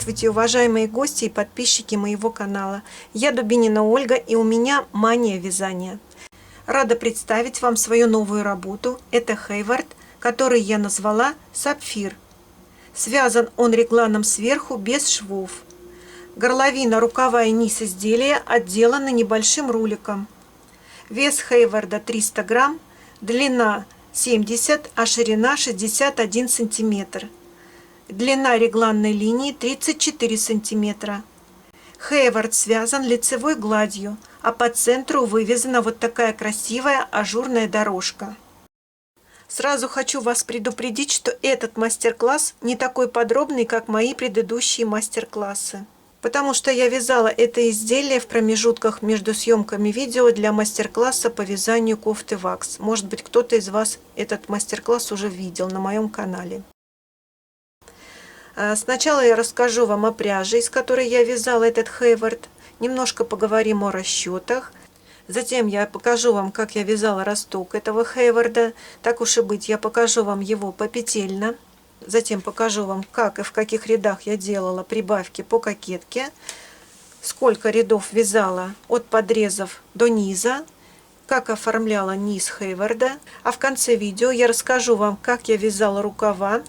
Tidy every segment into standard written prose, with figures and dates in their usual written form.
Здравствуйте, уважаемые гости и подписчики моего канала. Я Дубинина Ольга, и у меня мания вязания. Рада представить вам свою новую работу. Это Хейвард, который я назвала Сапфир. Связан он регланом сверху без швов. Горловина, рукава и низ изделия отделаны небольшим руликом. Вес Хейварда 300 грамм, длина 70, а ширина 61 сантиметр. Длина регланной линии 34 сантиметра. Хейвард связан лицевой гладью, а по центру вывязана вот такая красивая ажурная дорожка. Сразу хочу вас предупредить, что этот мастер-класс не такой подробный, как мои предыдущие мастер-классы. Потому что я вязала это изделие в промежутках между съемками видео для мастер-класса по вязанию кофты вакс. Может быть, кто-то из вас этот мастер-класс уже видел на моем канале. Сначала я расскажу вам о пряже, из которой я вязала этот Хейвард. Немножко поговорим о расчетах. Затем я покажу вам, как я вязала росток этого Хейварда. Так уж и быть, я покажу вам его попетельно. Затем покажу вам, как и в каких рядах я делала прибавки по кокетке. Сколько рядов вязала от подрезов до низа. Как оформляла низ Хейварда. А в конце видео я расскажу вам, как я вязала рукава.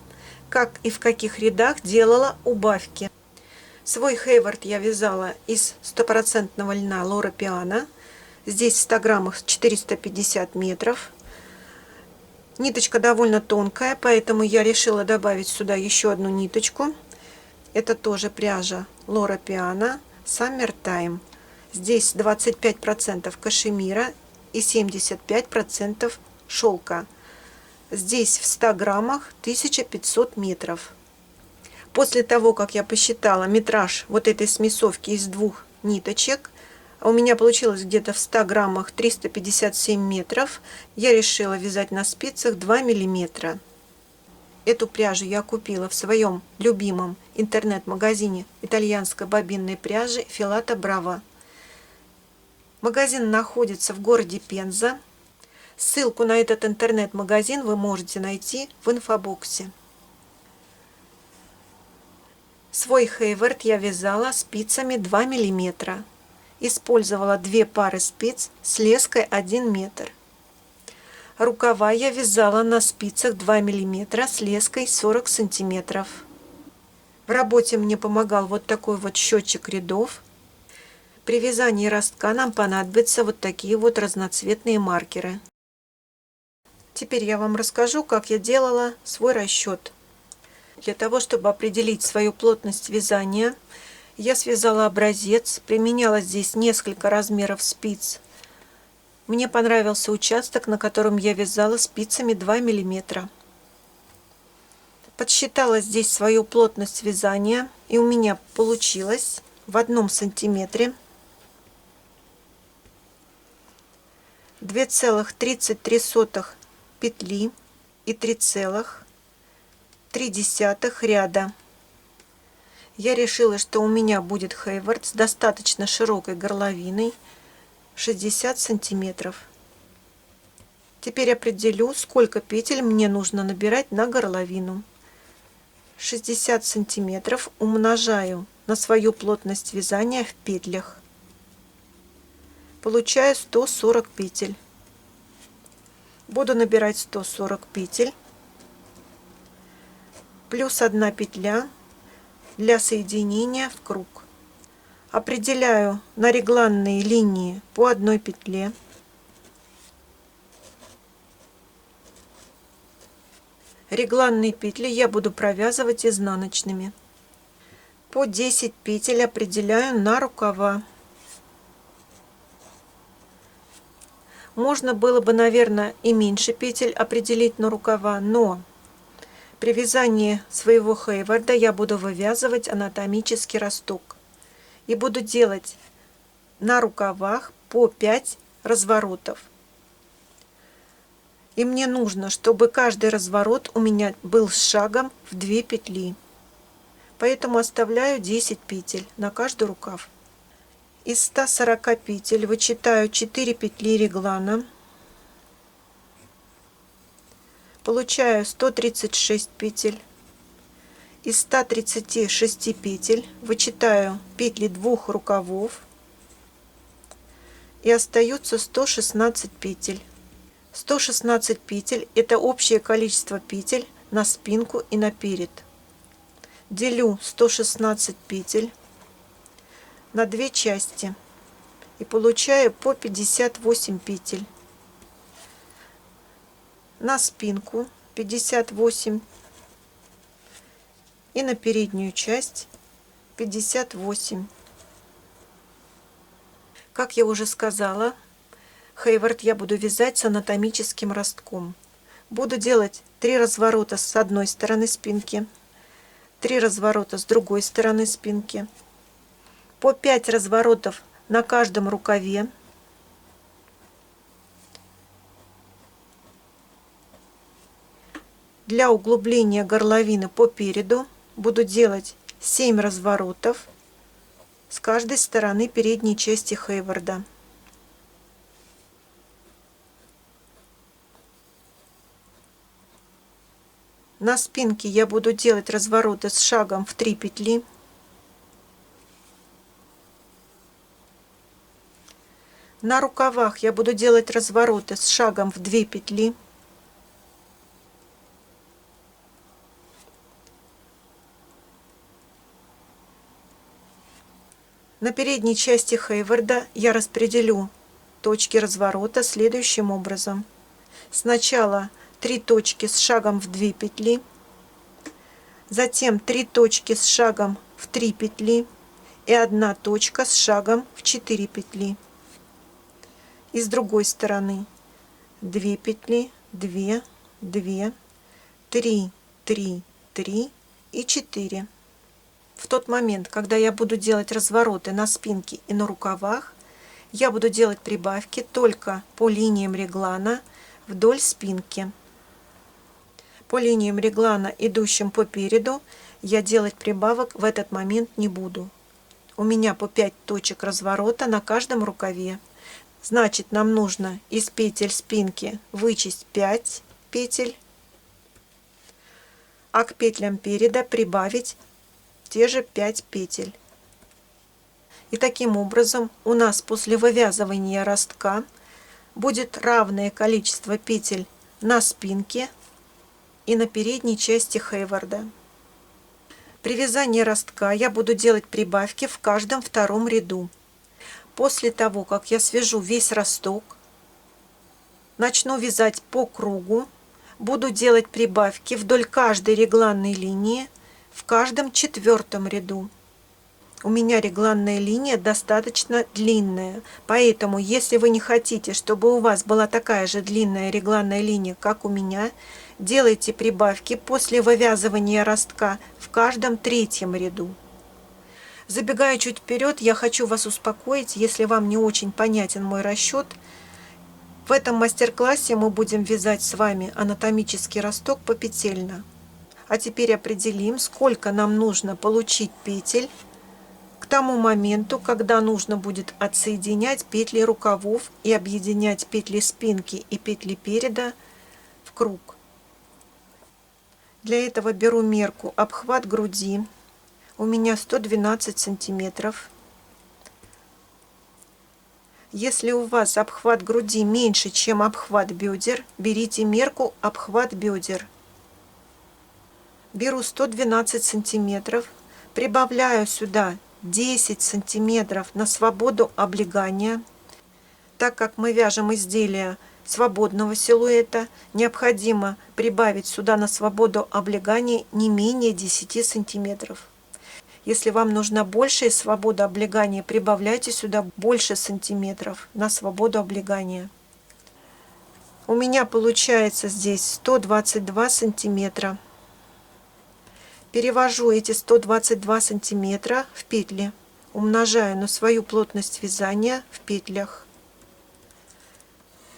Как и в каких рядах делала убавки. Свой Хейвард я вязала из 100% льна Лора Пиано. Здесь в 100 граммах 450 метров. Ниточка довольно тонкая, поэтому я решила добавить сюда еще одну ниточку. Это тоже пряжа Лора Пиано Summer Time. Здесь 25% кашемира и 75% шелка. Здесь в 100 граммах 1500 метров. После того, как я посчитала метраж вот этой смесовки из двух ниточек, у меня получилось где-то в 100 граммах 357 метров, я решила вязать на спицах 2 миллиметра. Эту пряжу я купила в своем любимом интернет-магазине итальянской бобинной пряжи Филата Браво. Магазин находится в городе Пенза. Ссылку на этот интернет-магазин вы можете найти в инфобоксе. Свой Хейвард я вязала спицами 2 мм. Использовала 2 пары спиц с леской 1 метр. Рукава я вязала на спицах 2 мм с леской 40 сантиметров. В работе мне помогал вот такой вот счетчик рядов. При вязании ростка нам понадобятся вот такие вот разноцветные маркеры. Теперь я вам расскажу, как я делала свой расчет. Для того, чтобы определить свою плотность вязания, я связала образец, применяла здесь несколько размеров спиц. Мне понравился участок, на котором я вязала спицами 2 мм. Подсчитала здесь свою плотность вязания, и у меня получилось в 1 сантиметре 2,33 петли и 3,3 ряда. Я решила, что у меня будет Хейвард с достаточно широкой горловиной 60 сантиметров. Теперь определю, сколько петель мне нужно набирать на горловину. 60 сантиметров умножаю на свою плотность вязания в петлях. Получаю 140 петель. Буду набирать 140 петель плюс 1 петля для соединения в круг. Определяю на регланные линии по 1 петле. Регланные петли я буду провязывать изнаночными. По 10 петель определяю на рукава. Можно было бы, наверное, и меньше петель определить на рукава, но при вязании своего Хейварда я буду вывязывать анатомический росток. И буду делать на рукавах по 5 разворотов. И мне нужно, чтобы каждый разворот у меня был с шагом в 2 петли. Поэтому оставляю 10 петель на каждый рукав. Из 140 петель вычитаю 4 петли реглана. Получаю 136 петель. Из 136 петель вычитаю петли двух рукавов, и остается 116 петель. 116 петель – это общее количество петель на спинку и наперед. Делю 116 петель на две части и получаю по 58 петель. На спинку 58 и на переднюю часть 58. Как я уже сказала, хейвард я буду вязать с анатомическим ростком. Буду делать 3 разворота с одной стороны спинки, 3 разворота с другой стороны спинки, по 5 разворотов на каждом рукаве. Для углубления горловины по переду буду делать 7 разворотов с каждой стороны передней части хейварда. На спинке я буду делать развороты с шагом в 3 петли. На рукавах я буду делать развороты с шагом в 2 петли. На передней части хейварда я распределю точки разворота следующим образом. Сначала 3 точки с шагом в 2 петли, затем 3 точки с шагом в 3 петли и 1 точка с шагом в 4 петли. И с другой стороны 2 петли, 2, 2, 3, 3, 3 и 4. В тот момент, когда я буду делать развороты на спинке и на рукавах, я буду делать прибавки только по линиям реглана вдоль спинки. По линиям реглана, идущим по переду, я делать прибавок в этот момент не буду. У меня по 5 точек разворота на каждом рукаве. Значит, нам нужно из петель спинки вычесть 5 петель, а к петлям переда прибавить те же 5 петель. И таким образом у нас после вывязывания ростка будет равное количество петель на спинке и на передней части хейварда. При вязании ростка я буду делать прибавки в каждом втором ряду. После того, как я свяжу весь росток, начну вязать по кругу, буду делать прибавки вдоль каждой регланной линии в каждом четвертом ряду. У меня регланная линия достаточно длинная, поэтому если вы не хотите, чтобы у вас была такая же длинная регланная линия, как у меня, делайте прибавки после вывязывания ростка в каждом третьем ряду. Забегая чуть вперед, я хочу вас успокоить, если вам не очень понятен мой расчет. В этом мастер-классе мы будем вязать с вами анатомический росток попетельно. А теперь определим, сколько нам нужно получить петель к тому моменту, когда нужно будет отсоединять петли рукавов и объединять петли спинки и петли переда в круг. Для этого беру мерку обхват груди. У меня 112 сантиметров. Если у вас обхват груди меньше, чем обхват бедер, берите мерку обхват бедер. Беру 112 сантиметров, прибавляю сюда 10 сантиметров на свободу облегания. Так как мы вяжем изделия свободного силуэта, необходимо прибавить сюда на свободу облегания не менее 10 сантиметров. Если вам нужна большая свобода облегания, прибавляйте сюда больше сантиметров на свободу облегания. У меня получается здесь 122 сантиметра. Перевожу эти 122 сантиметра в петли, умножаю на свою плотность вязания в петлях.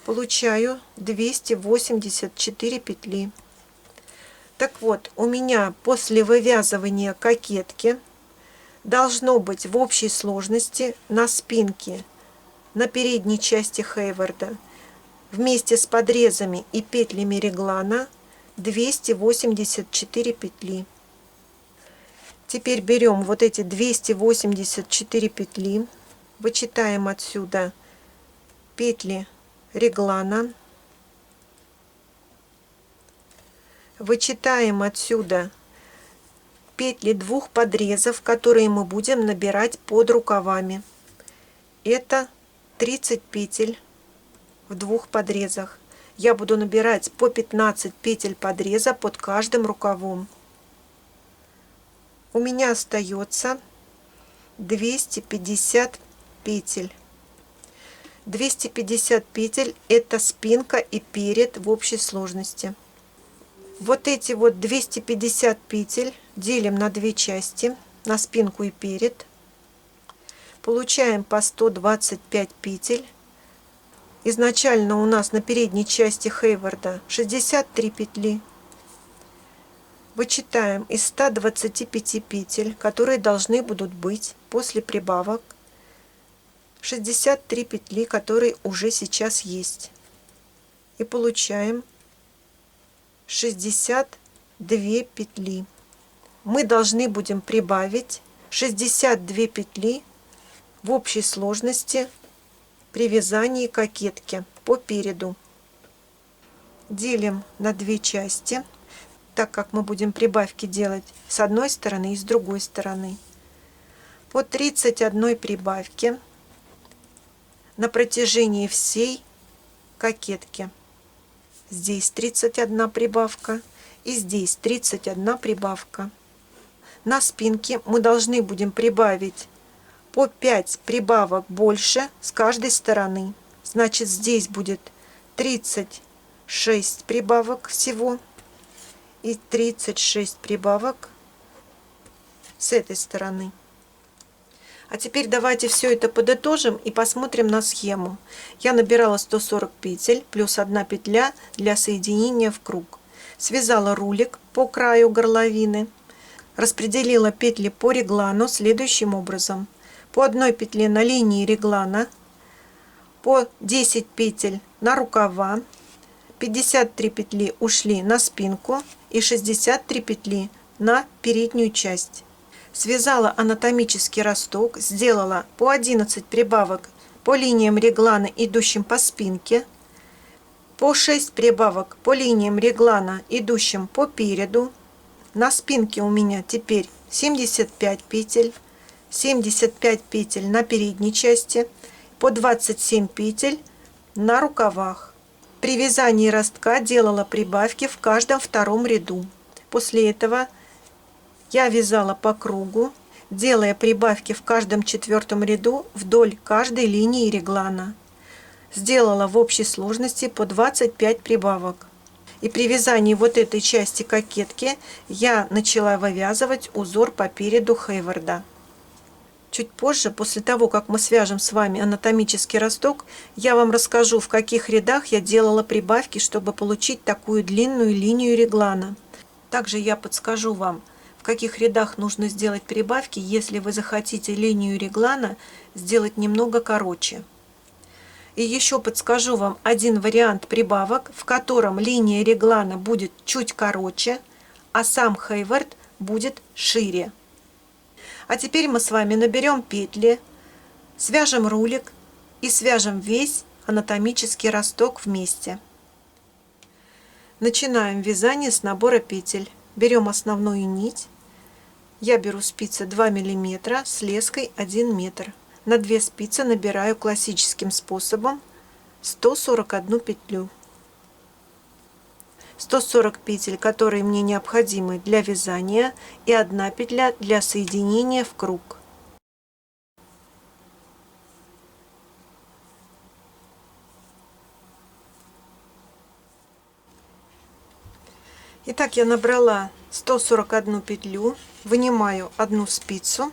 Получаю 284 петли. Так вот, у меня после вывязывания кокетки должно быть в общей сложности на спинке, на передней части хейварда, вместе с подрезами и петлями реглана 284 петли. Теперь берем вот эти 284 петли, вычитаем отсюда петли реглана, вычитаем отсюда петли двух подрезов, которые мы будем набирать под рукавами. Это 30 петель в двух подрезах. Я буду набирать по 15 петель подреза под каждым рукавом. У меня остается 250 петель. 250 петель – это спинка и перед в общей сложности. Вот эти вот 250 петель делим на две части, на спинку и перед. Получаем по 125 петель. Изначально у нас на передней части хейварда 63 петли. Вычитаем из 125 петель, которые должны будут быть после прибавок, 63 петли, которые уже сейчас есть. И получаем 62 петли. Мы должны будем прибавить 62 петли в общей сложности при вязании кокетки по переду. Делим на две части, так как мы будем прибавки делать с одной стороны и с другой стороны. По 31 прибавке на протяжении всей кокетки. Здесь 31 прибавка и здесь 31 прибавка. На спинке мы должны будем прибавить по 5 прибавок больше с каждой стороны. Значит, здесь будет 36 прибавок всего и 36 прибавок с этой стороны. А теперь давайте все это подытожим и посмотрим на схему. Я набирала 140 петель плюс 1 петля для соединения в круг. Связала рулик по краю горловины. Распределила петли по реглану следующим образом. По 1 петле на линии реглана, по 10 петель на рукава, 53 петли ушли на спинку и 63 петли на переднюю часть. Связала анатомический росток, сделала по 11 прибавок по линиям реглана, идущим по спинке, по 6 прибавок по линиям реглана, идущим по переду. На спинке у меня теперь 75 петель, 75 петель на передней части, по 27 петель на рукавах. При вязании ростка делала прибавки в каждом втором ряду. После этого я вязала по кругу, делая прибавки в каждом четвертом ряду вдоль каждой линии реглана. Сделала в общей сложности по 25 прибавок. И при вязании вот этой части кокетки я начала вывязывать узор по переду хейварда. Чуть позже, после того, как мы свяжем с вами анатомический росток, я вам расскажу, в каких рядах я делала прибавки, чтобы получить такую длинную линию реглана. Также я подскажу вам, в каких рядах нужно сделать прибавки, если вы захотите линию реглана сделать немного короче. И еще подскажу вам один вариант прибавок, в котором линия реглана будет чуть короче, а сам хейвард будет шире. А теперь мы с вами наберем петли, свяжем рулик и свяжем весь анатомический росток вместе. Начинаем вязание с набора петель. Берем основную нить. Я беру спицы 2 мм с леской 1 метр. На 2 спицы набираю классическим способом 141 петлю. 140 петель, которые мне необходимы для вязания, и 1 петля для соединения в круг. Итак, я набрала 141 петлю, вынимаю одну спицу.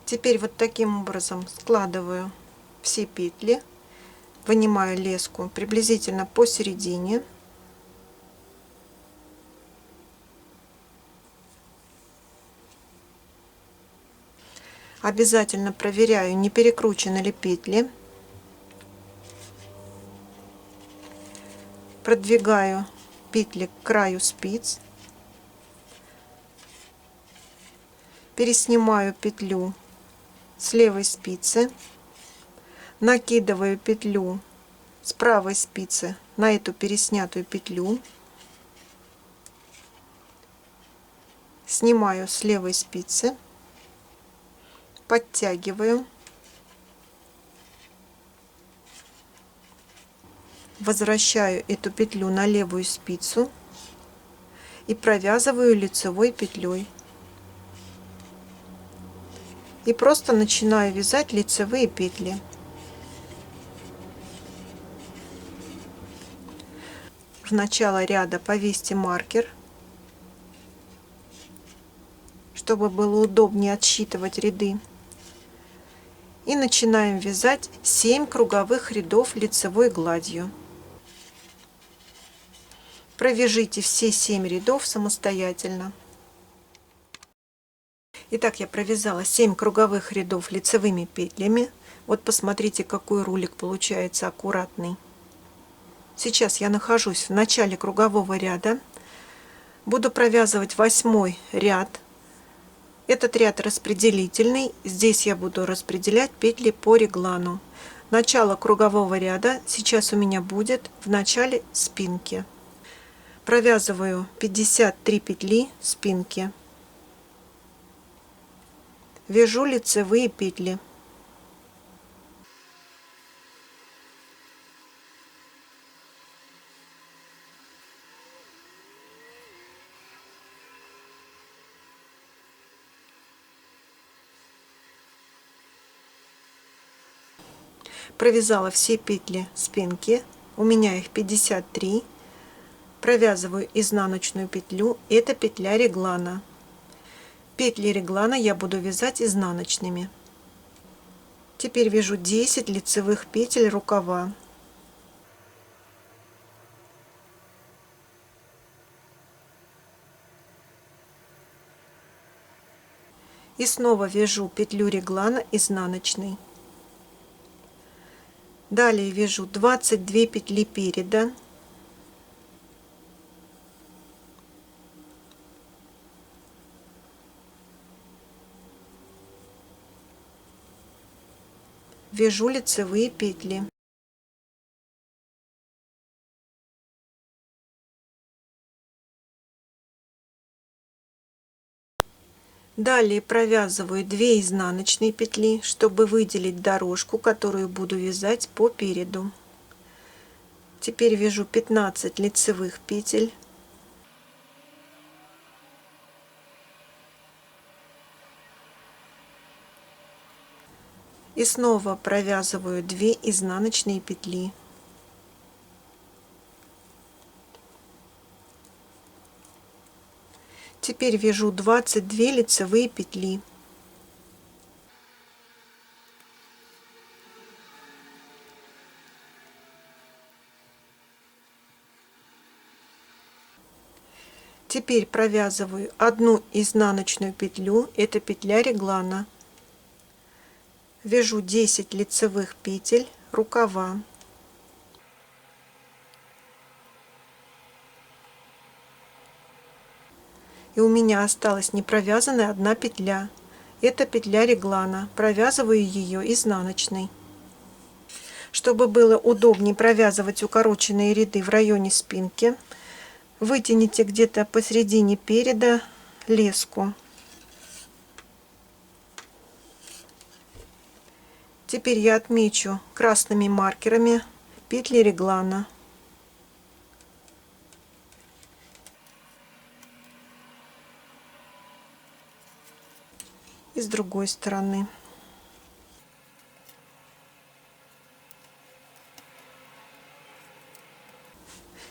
Теперь вот таким образом складываю все петли, вынимаю леску приблизительно посередине. Обязательно проверяю, не перекручены ли петли. продвигаю петли к краю спиц, переснимаю петлю с левой спицы, накидываю петлю с правой спицы на эту переснятую петлю, снимаю с левой спицы, подтягиваю, возвращаю эту петлю на левую спицу и провязываю лицевой петлей. И просто начинаю вязать лицевые петли. В начало ряда повесьте маркер, чтобы было удобнее отсчитывать ряды. И начинаем вязать 7 круговых рядов лицевой гладью. Провяжите все 7 рядов самостоятельно. Итак, я провязала 7 круговых рядов лицевыми петлями. Вот посмотрите, какой рулик получается аккуратный. Сейчас я нахожусь в начале кругового ряда. Буду провязывать 8-й ряд. Этот ряд распределительный. Здесь я буду распределять петли по реглану. Начало кругового ряда сейчас у меня будет в начале спинки. Провязываю 53 петли спинки. Вяжу лицевые петли. Провязала все петли спинки, у меня их 53. Провязываю изнаночную петлю, это петля реглана. Петли реглана я буду вязать изнаночными. Теперь вяжу 10 лицевых петель рукава. И снова вяжу петлю реглана изнаночной. Далее вяжу 22 петли переда. Вяжу лицевые петли. Далее провязываю 2 изнаночные петли, чтобы выделить дорожку, которую буду вязать по переду. Теперь вяжу 15 лицевых петель. И снова провязываю 2 изнаночные петли. Теперь вяжу 22 лицевые петли. Теперь провязываю 1 изнаночную петлю, это петля реглана. Вяжу 10 лицевых петель рукава. И у меня осталась не провязанная 1 петля. Это петля реглана. Провязываю ее изнаночной. Чтобы было удобнее провязывать укороченные ряды в районе спинки, вытяните где-то посередине переда леску. Теперь я отмечу красными маркерами петли реглана. И с другой стороны.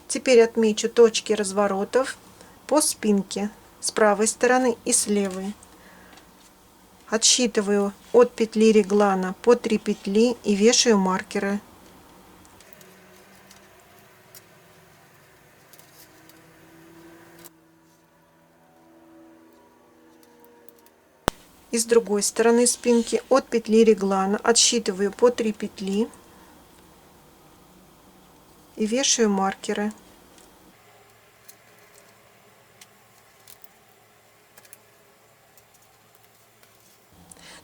Теперь отмечу точки разворотов по спинке с правой стороны и с левой. Отсчитываю от петли реглана по 3 петли и вешаю маркеры. И с другой стороны спинки от петли реглана отсчитываю по 3 петли и вешаю маркеры.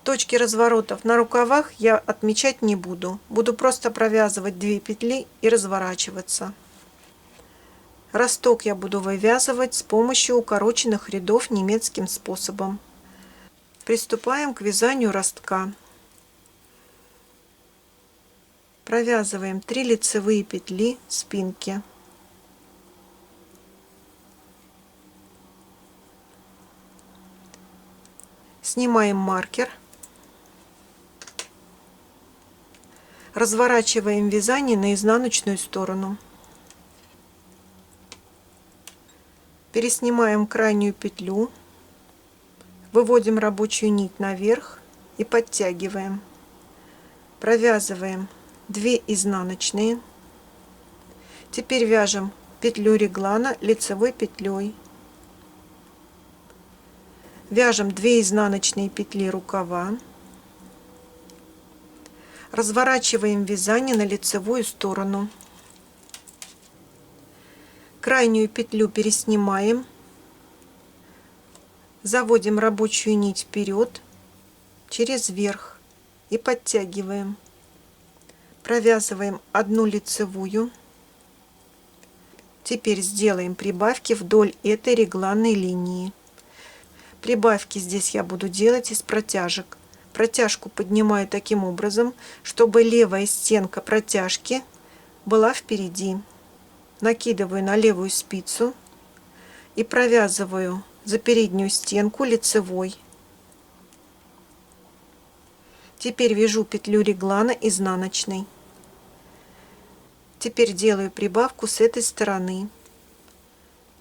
Точки разворотов на рукавах я отмечать не буду. Буду просто провязывать 2 петли и разворачиваться. Росток я буду вывязывать с помощью укороченных рядов немецким способом. Приступаем к вязанию ростка. Провязываем 3 лицевые петли в спинке. Снимаем маркер. Разворачиваем вязание на изнаночную сторону. Переснимаем крайнюю петлю. Выводим рабочую нить наверх и подтягиваем. Провязываем 2 изнаночные. Теперь вяжем петлю реглана лицевой петлей. Вяжем 2 изнаночные петли рукава. Разворачиваем вязание на лицевую сторону. Крайнюю петлю переснимаем. Заводим рабочую нить вперед через верх и подтягиваем. Провязываем 1 лицевую. Теперь сделаем прибавки вдоль этой регланной линии. Прибавки здесь я буду делать из протяжек. Протяжку поднимаю таким образом, чтобы левая стенка протяжки была впереди. Накидываю на левую спицу и провязываю за переднюю стенку лицевой. Теперь вяжу петлю реглана изнаночной. Теперь делаю прибавку с этой стороны.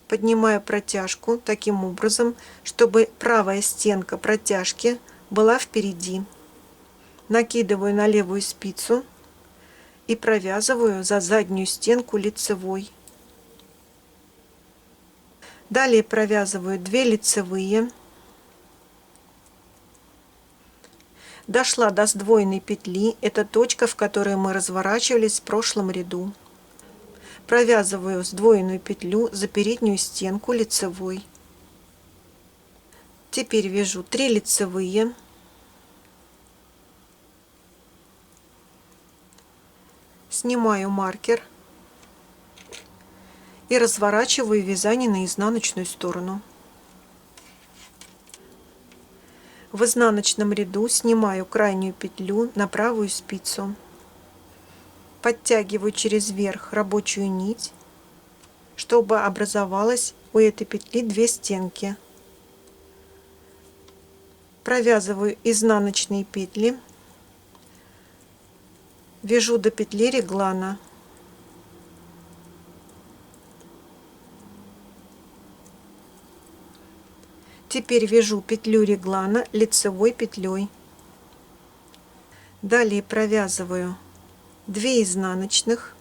Поднимаю протяжку таким образом, чтобы правая стенка протяжки была впереди. Накидываю на левую спицу и провязываю за заднюю стенку лицевой. Далее провязываю 2 лицевые. Дошла до сдвоенной петли, это точка, в которой мы разворачивались в прошлом ряду. Провязываю сдвоенную петлю за переднюю стенку лицевой. Теперь вяжу 3 лицевые. Снимаю маркер и разворачиваю вязание на изнаночную сторону. В изнаночном ряду снимаю крайнюю петлю на правую спицу. Подтягиваю через верх рабочую нить, чтобы образовалось у этой петли 2 стенки. Провязываю изнаночные петли. Вяжу до петли реглана. Теперь вяжу петлю реглана лицевой петлей. Далее провязываю 2 изнаночных.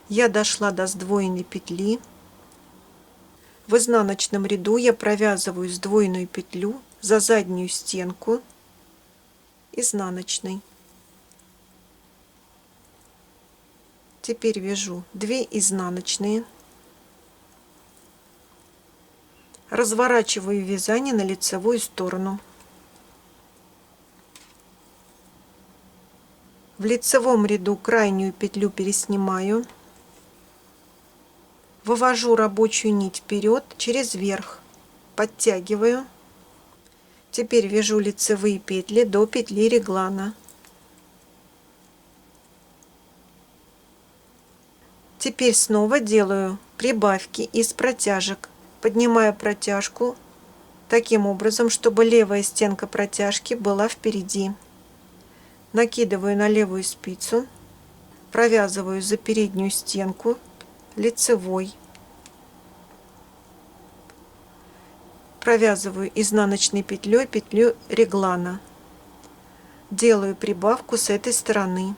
Я дошла до сдвоенной петли. В изнаночном ряду я провязываю сдвоенную петлю за заднюю стенку изнаночной. Теперь вяжу 2 изнаночные. Разворачиваю вязание на лицевую сторону. В лицевом ряду крайнюю петлю переснимаю. Вывожу рабочую нить вперед через верх. Подтягиваю. Теперь вяжу лицевые петли до петли реглана. Теперь снова делаю прибавки из протяжек. Поднимаю протяжку таким образом, чтобы левая стенка протяжки была впереди. Накидываю на левую спицу, провязываю за переднюю стенку лицевой. Провязываю изнаночной петлей петлю реглана. Делаю прибавку с этой стороны.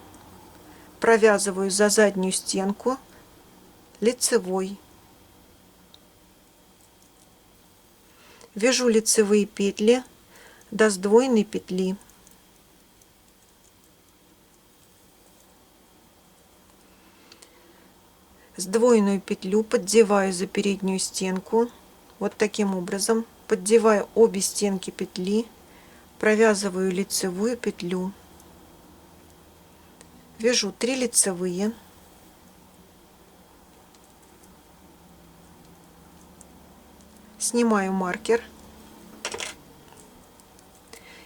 Провязываю за заднюю стенку лицевой. Вяжу лицевые петли до сдвоенной петли. Сдвоенную петлю поддеваю за переднюю стенку вот таким образом, поддеваю обе стенки петли, провязываю лицевую петлю, вяжу 3 лицевые, снимаю маркер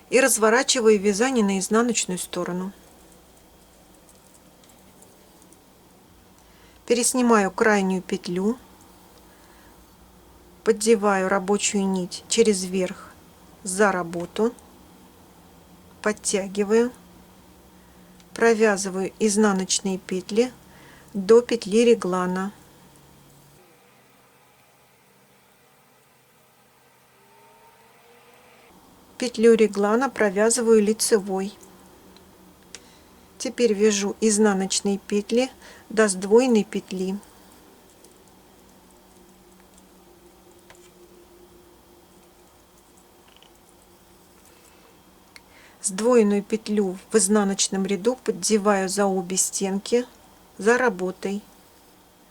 и разворачиваю вязание на изнаночную сторону. Переснимаю крайнюю петлю, поддеваю рабочую нить через верх за работу, подтягиваю, провязываю изнаночные петли до петли реглана. Петлю реглана провязываю лицевой. Теперь вяжу изнаночные петли до сдвоенной петли. Сдвоенную петлю в изнаночном ряду поддеваю за обе стенки за работой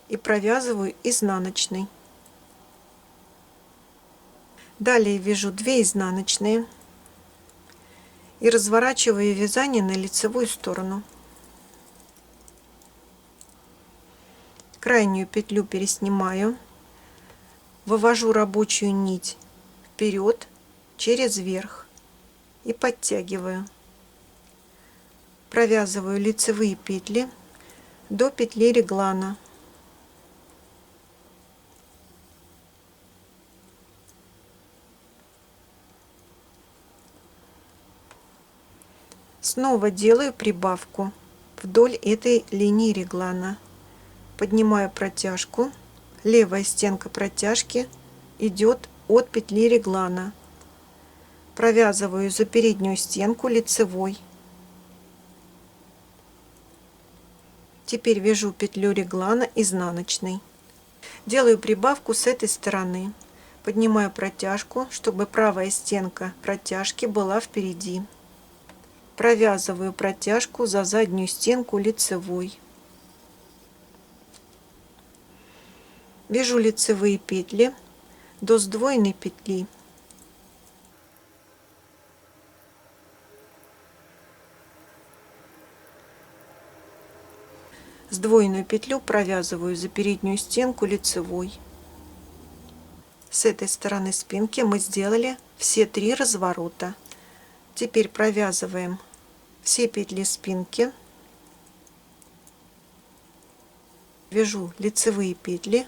и провязываю изнаночной. Далее вяжу 2 изнаночные и разворачиваю вязание на лицевую сторону. Крайнюю петлю переснимаю, вывожу рабочую нить вперед через верх и подтягиваю. Провязываю лицевые петли до петли реглана. Снова делаю прибавку вдоль этой линии реглана. Поднимаю протяжку. Левая стенка протяжки идет от петли реглана. Провязываю за переднюю стенку лицевой. Теперь вяжу петлю реглана изнаночной. Делаю прибавку с этой стороны. Поднимаю протяжку, чтобы правая стенка протяжки была впереди. Провязываю протяжку за заднюю стенку лицевой. Вяжу лицевые петли до сдвоенной петли. Сдвоенную петлю провязываю за переднюю стенку лицевой. С этой стороны спинки мы сделали все 3 разворота. Теперь провязываем все петли спинки, вяжу лицевые петли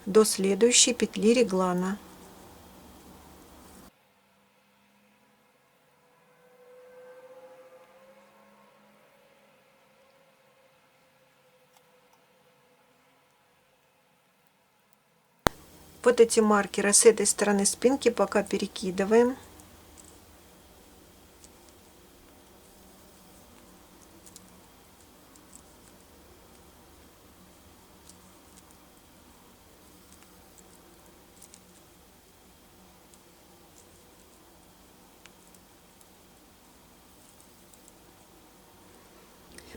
до следующей петли реглана. Вот эти маркеры с этой стороны спинки пока перекидываем.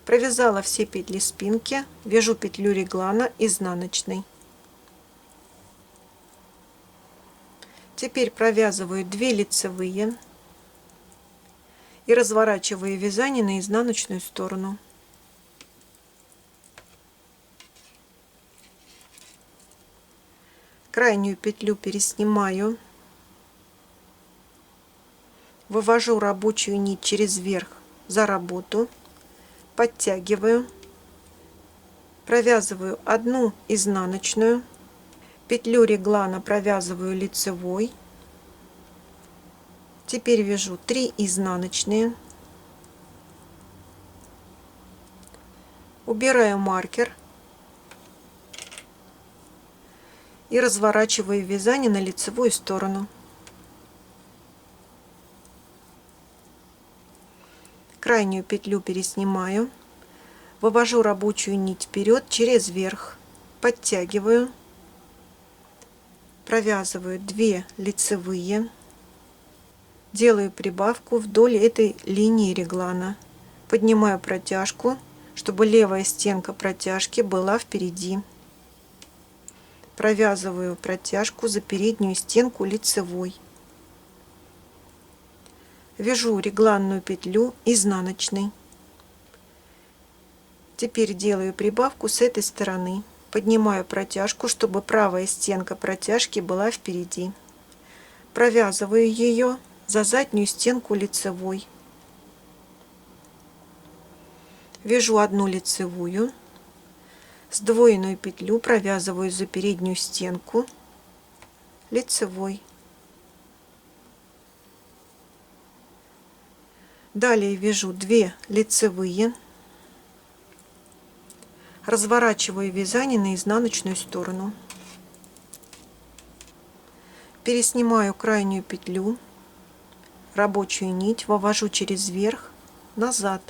Провязала все петли спинки, вяжу петлю реглана изнаночной. Теперь провязываю 2 лицевые и разворачиваю вязание на изнаночную сторону. Крайнюю петлю переснимаю, вывожу рабочую нить через верх за работу, подтягиваю, провязываю 1 изнаночную, петлю реглана провязываю лицевой. Теперь вяжу 3 изнаночные, убираю маркер и разворачиваю вязание на лицевую сторону. Крайнюю петлю переснимаю, вывожу рабочую нить вперед через верх, подтягиваю, провязываю 2 лицевые, делаю прибавку вдоль этой линии реглана, поднимаю протяжку, чтобы левая стенка протяжки была впереди. Провязываю протяжку за переднюю стенку лицевой. Вяжу регланную петлю изнаночной. Теперь делаю прибавку с этой стороны. Поднимаю протяжку, чтобы правая стенка протяжки была впереди. Провязываю ее за заднюю стенку лицевой. Вяжу одну лицевую. Сдвоенную петлю провязываю за переднюю стенку лицевой. Далее вяжу 2 лицевые. Разворачиваю вязание на изнаночную сторону. Переснимаю крайнюю петлю, рабочую нить вывожу через верх, назад.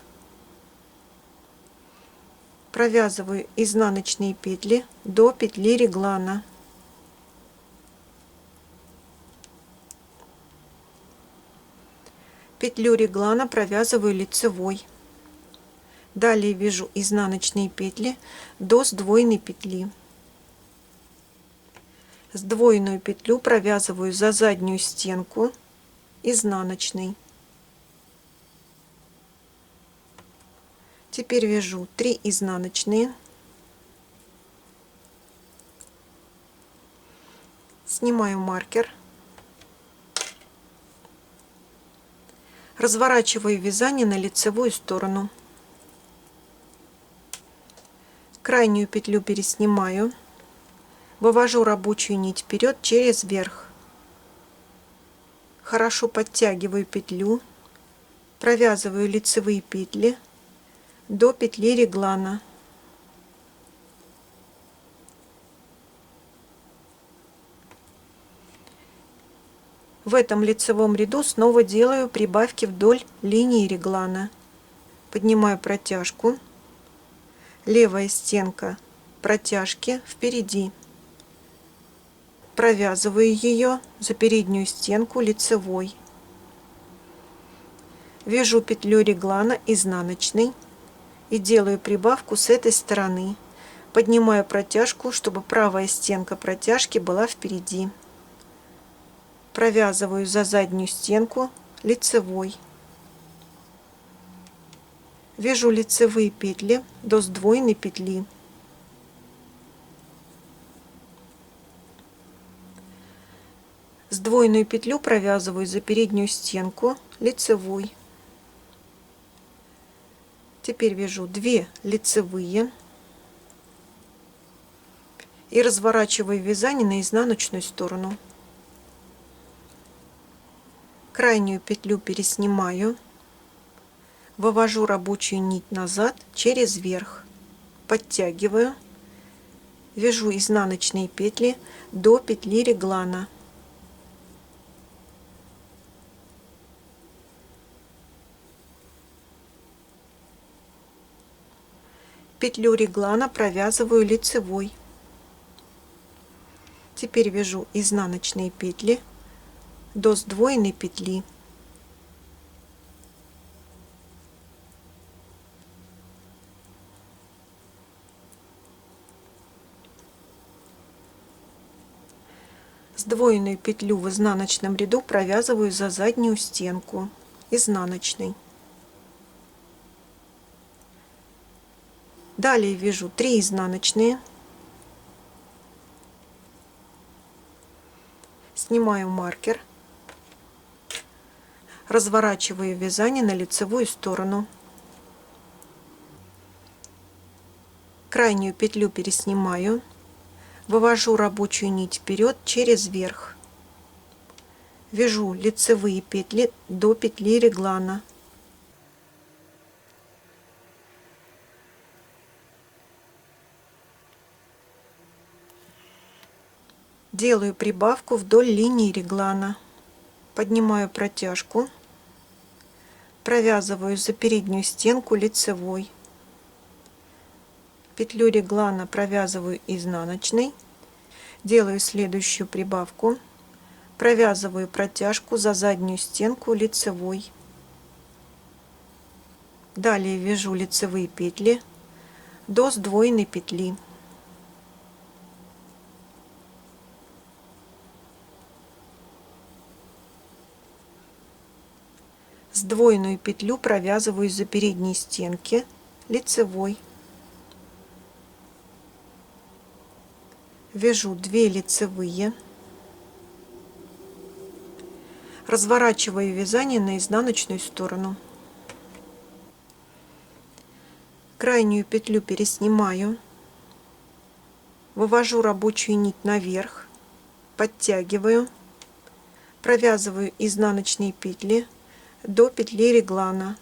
Провязываю изнаночные петли до петли реглана. Петлю реглана провязываю лицевой. Далее вяжу изнаночные петли до сдвоенной петли. Сдвоенную петлю провязываю за заднюю стенку изнаночной. Теперь вяжу 3 изнаночные. Снимаю маркер. Разворачиваю вязание на лицевую сторону. Крайнюю петлю переснимаю. Вывожу рабочую нить вперед через верх. Хорошо подтягиваю петлю. Провязываю лицевые петли до петли реглана. В этом лицевом ряду снова делаю прибавки вдоль линии реглана. Поднимаю протяжку. Левая стенка протяжки впереди. Провязываю ее за переднюю стенку лицевой. Вяжу петлю реглана изнаночной и делаю прибавку с этой стороны. Поднимаю протяжку, чтобы правая стенка протяжки была впереди. Провязываю за заднюю стенку лицевой. Вяжу лицевые петли до сдвоенной петли. Сдвоенную петлю провязываю за переднюю стенку лицевой. Теперь вяжу 2 лицевые и разворачиваю вязание на изнаночную сторону. Крайнюю петлю переснимаю, вывожу рабочую нить назад через верх, подтягиваю, вяжу изнаночные петли до петли реглана. Петлю реглана провязываю лицевой. Теперь вяжу изнаночные петли до сдвоенной петли. Сдвоенную петлю в изнаночном ряду провязываю за заднюю стенку изнаночной. Далее вяжу 3 изнаночные. Снимаю маркер. Разворачиваю вязание на лицевую сторону. Крайнюю петлю переснимаю. Вывожу рабочую нить вперед через верх. Вяжу лицевые петли до петли реглана. Делаю прибавку вдоль линии реглана. Поднимаю протяжку. Провязываю за переднюю стенку лицевой. Петлю реглана провязываю изнаночной. Делаю следующую прибавку. Провязываю протяжку за заднюю стенку лицевой. Далее вяжу лицевые петли до сдвоенной петли. Сдвоенную петлю провязываю из-за передней стенки лицевой. Вяжу 2 лицевые. Разворачиваю вязание на изнаночную сторону. Крайнюю петлю переснимаю. Вывожу рабочую нить наверх. Подтягиваю. Провязываю изнаночные петли до петли реглана.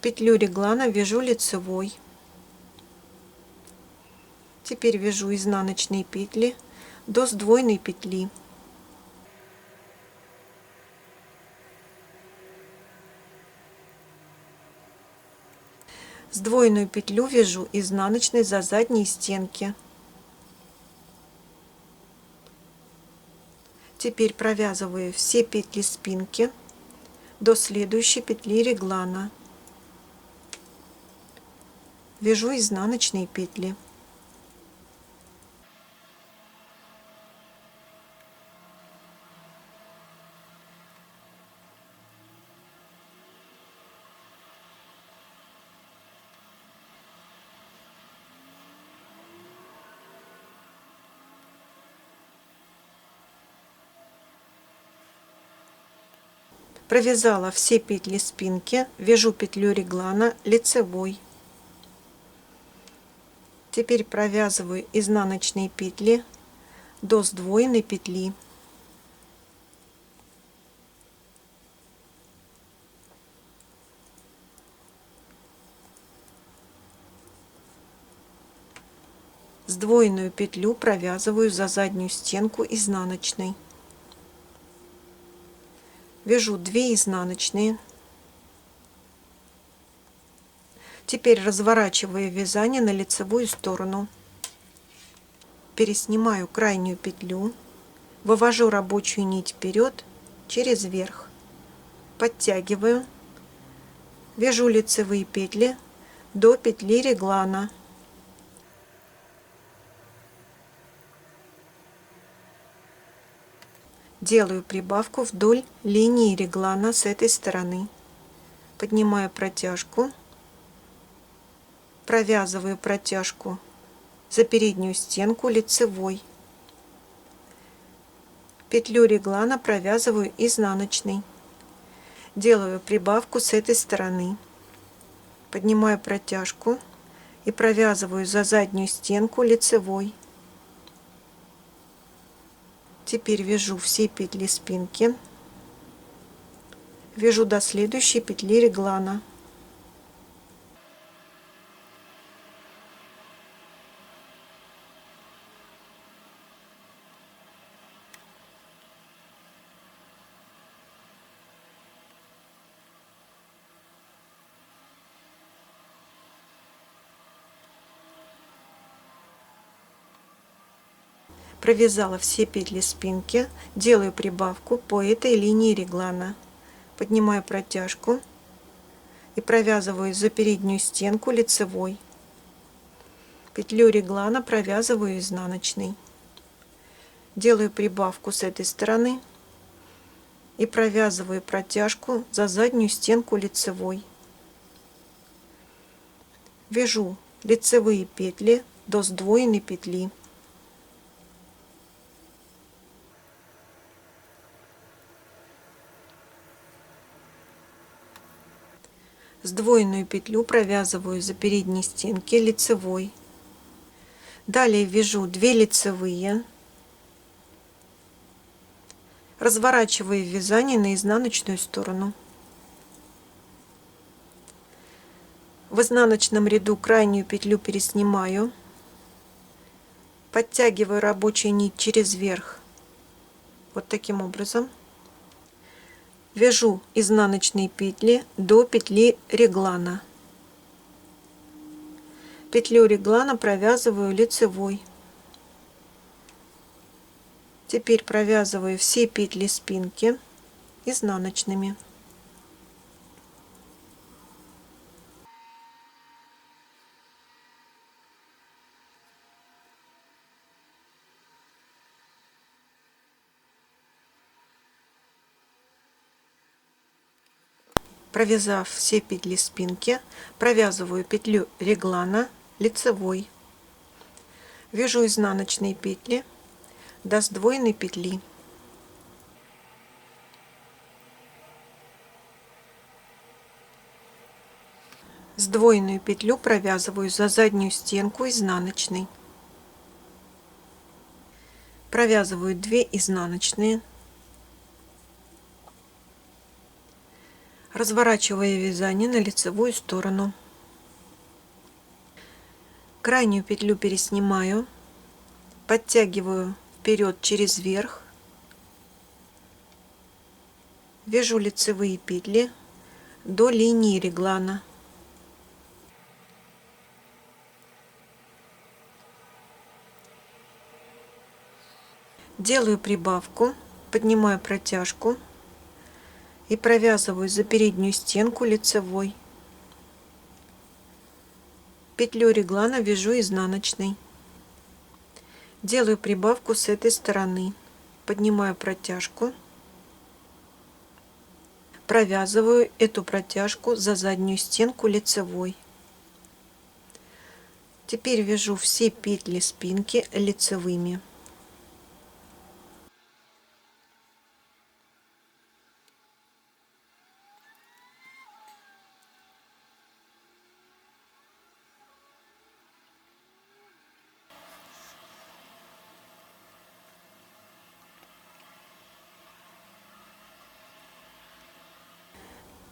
Петлю реглана вяжу лицевой. Теперь вяжу изнаночные петли до сдвоенной петли. Сдвоенную петлю вяжу изнаночной за задние стенки. Теперь провязываю все петли спинки до следующей петли реглана. Вяжу изнаночные петли. Провязала все петли спинки, вяжу петлю реглана лицевой. Теперь провязываю изнаночные петли до сдвоенной петли. Сдвоенную петлю провязываю за заднюю стенку изнаночной. Вяжу 2 изнаночные. Теперь разворачиваю вязание на лицевую сторону. Переснимаю крайнюю петлю, вывожу рабочую нить вперед через верх, подтягиваю, вяжу лицевые петли до петли реглана. Делаю прибавку вдоль линии реглана с этой стороны. Поднимаю протяжку, провязываю протяжку за переднюю стенку лицевой. Петлю реглана провязываю изнаночной. Делаю прибавку с этой стороны. Поднимаю протяжку и провязываю за заднюю стенку лицевой. Теперь вяжу все петли спинки. Вяжу до следующей петли реглана. Провязала все петли спинки, делаю прибавку по этой линии реглана. Поднимаю протяжку и провязываю за переднюю стенку лицевой. Петлю реглана провязываю изнаночной. Делаю прибавку с этой стороны и провязываю протяжку за заднюю стенку лицевой. Вяжу лицевые петли до сдвоенной петли. Сдвоенную петлю провязываю за передней стенки лицевой. Далее вяжу 2 лицевые. Разворачиваю вязание на изнаночную сторону. В изнаночном ряду крайнюю петлю переснимаю. Подтягиваю рабочую нить через верх. Вот таким образом. Вяжу изнаночные петли до петли реглана. Петлю реглана провязываю лицевой. Теперь провязываю все петли спинки изнаночными. Провязав все петли спинки, провязываю петлю реглана лицевой. Вяжу изнаночные петли до сдвоенной петли. Сдвоенную петлю провязываю за заднюю стенку изнаночной. Провязываю 2 изнаночные. Разворачивая вязание на лицевую сторону. Крайнюю петлю переснимаю, подтягиваю вперед через верх, вяжу лицевые петли до линии реглана. Делаю прибавку, поднимаю протяжку и провязываю за переднюю стенку лицевой. Петлю реглана вяжу изнаночной. Делаю прибавку с этой стороны, поднимаю протяжку, провязываю эту протяжку за заднюю стенку лицевой. Теперь вяжу все петли спинки лицевыми.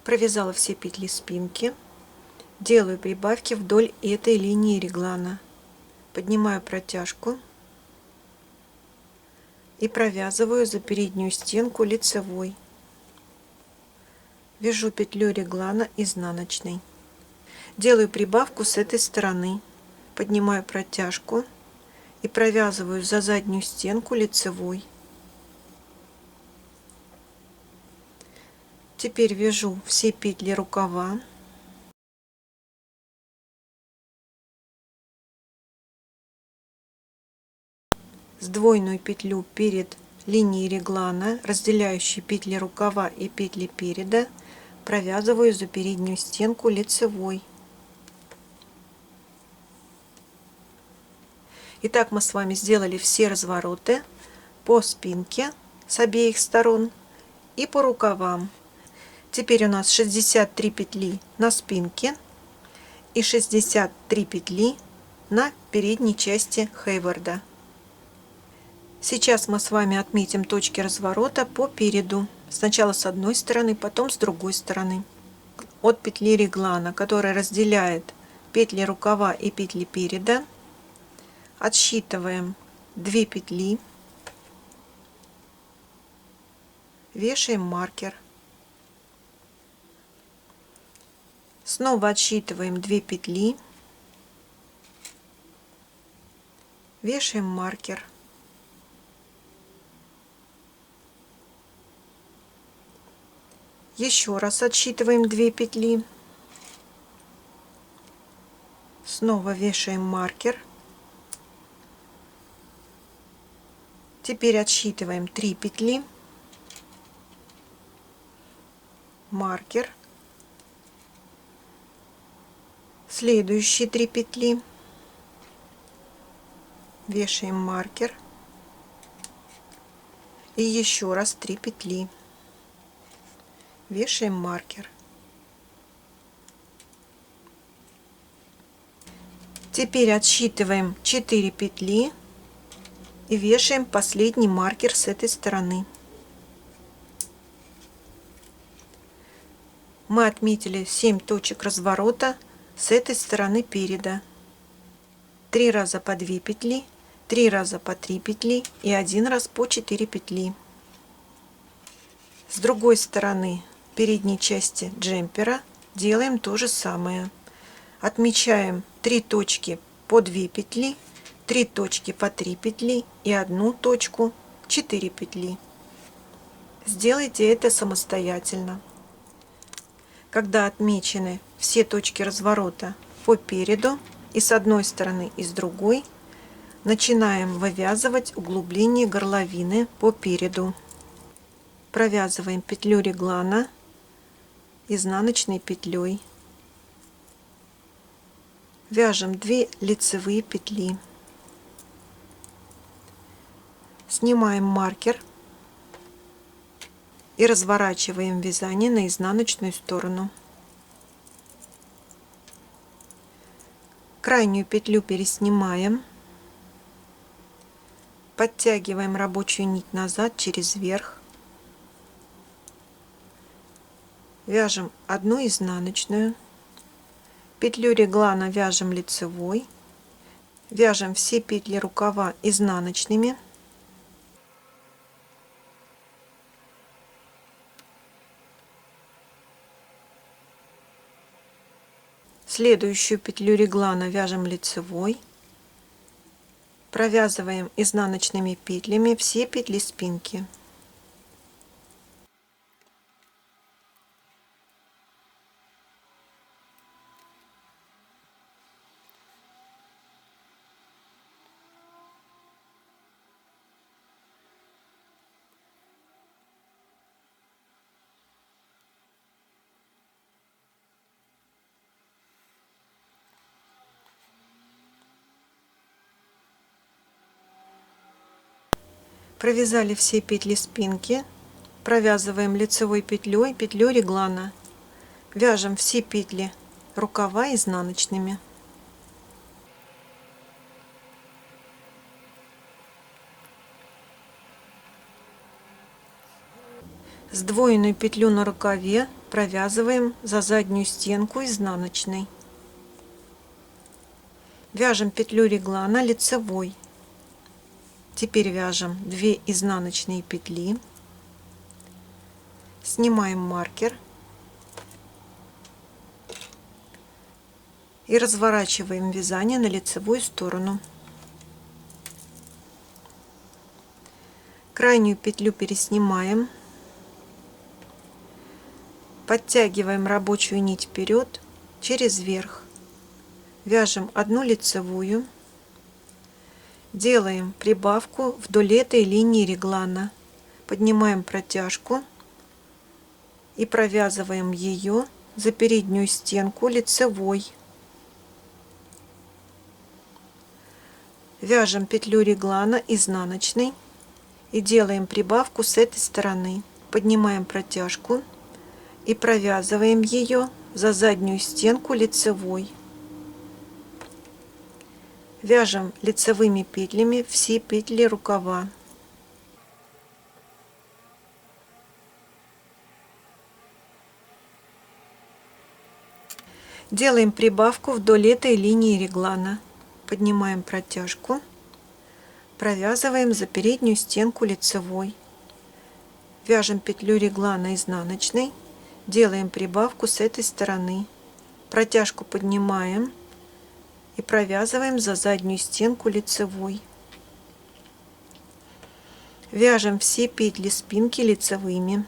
Провязала все петли спинки, делаю прибавки вдоль этой линии реглана, поднимаю протяжку и провязываю за переднюю стенку лицевой. Вяжу петлю реглана изнаночной, делаю прибавку с этой стороны, поднимаю протяжку и провязываю за заднюю стенку лицевой. Теперь вяжу все петли рукава. Сдвоенную петлю перед линией реглана, разделяющей петли рукава и петли переда, провязываю за переднюю стенку лицевой. Итак, мы с вами сделали все развороты по спинке с обеих сторон и по рукавам. Теперь у нас 63 петли на спинке и 63 петли на передней части хейварда. Сейчас мы с вами отметим точки разворота по переду. Сначала с одной стороны, потом с другой стороны. От петли реглана, которая разделяет петли рукава и петли переда, отсчитываем 2 петли, вешаем маркер. Снова отсчитываем 2 петли, вешаем маркер. Еще раз отсчитываем 2 петли, снова вешаем маркер. Теперь отсчитываем 3 петли, маркер, следующие 3 петли, вешаем маркер и еще раз 3 петли, вешаем маркер. Теперь отсчитываем 4 петли и вешаем последний маркер с этой стороны. Мы отметили 7 точек разворота с этой стороны переда. 3 раза по 2 петли, 3 раза по 3 петли и 1 раз по 4 петли. С другой стороны передней части джемпера делаем то же самое. Отмечаем 3 точки по 2 петли, 3 точки по 3 петли и 1 точку 4 петли. Сделайте это самостоятельно. Когда отмечены все точки разворота по переду и с одной стороны и с другой, начинаем вывязывать углубление горловины по переду. Провязываем петлю реглана изнаночной петлей. Вяжем 2 лицевые петли. Снимаем маркер и разворачиваем вязание на изнаночную сторону. Крайнюю петлю переснимаем, подтягиваем рабочую нить назад через верх, вяжем 1 изнаночную, петлю реглана вяжем лицевой, вяжем все петли рукава изнаночными. Следующую петлю реглана вяжем лицевой, провязываем изнаночными петлями все петли спинки. Провязали все петли спинки, провязываем лицевой петлей петлю реглана, вяжем все петли рукава изнаночными. Сдвоенную петлю на рукаве провязываем за заднюю стенку изнаночной. Вяжем петлю реглана лицевой. Теперь вяжем 2 изнаночные петли, снимаем маркер и разворачиваем вязание на лицевую сторону. Крайнюю петлю переснимаем, подтягиваем рабочую нить вперед через верх, вяжем 1 лицевую, делаем прибавку вдоль этой линии реглана, поднимаем протяжку и провязываем ее за переднюю стенку лицевой. Вяжем петлю реглана изнаночной и делаем прибавку с этой стороны, поднимаем протяжку и провязываем ее за заднюю стенку лицевой. Вяжем лицевыми петлями все петли рукава. Делаем прибавку вдоль этой линии реглана, поднимаем протяжку, провязываем за переднюю стенку лицевой. Вяжем петлю реглана изнаночной, делаем прибавку с этой стороны, протяжку поднимаем и провязываем за заднюю стенку лицевой. Вяжем все петли спинки лицевыми.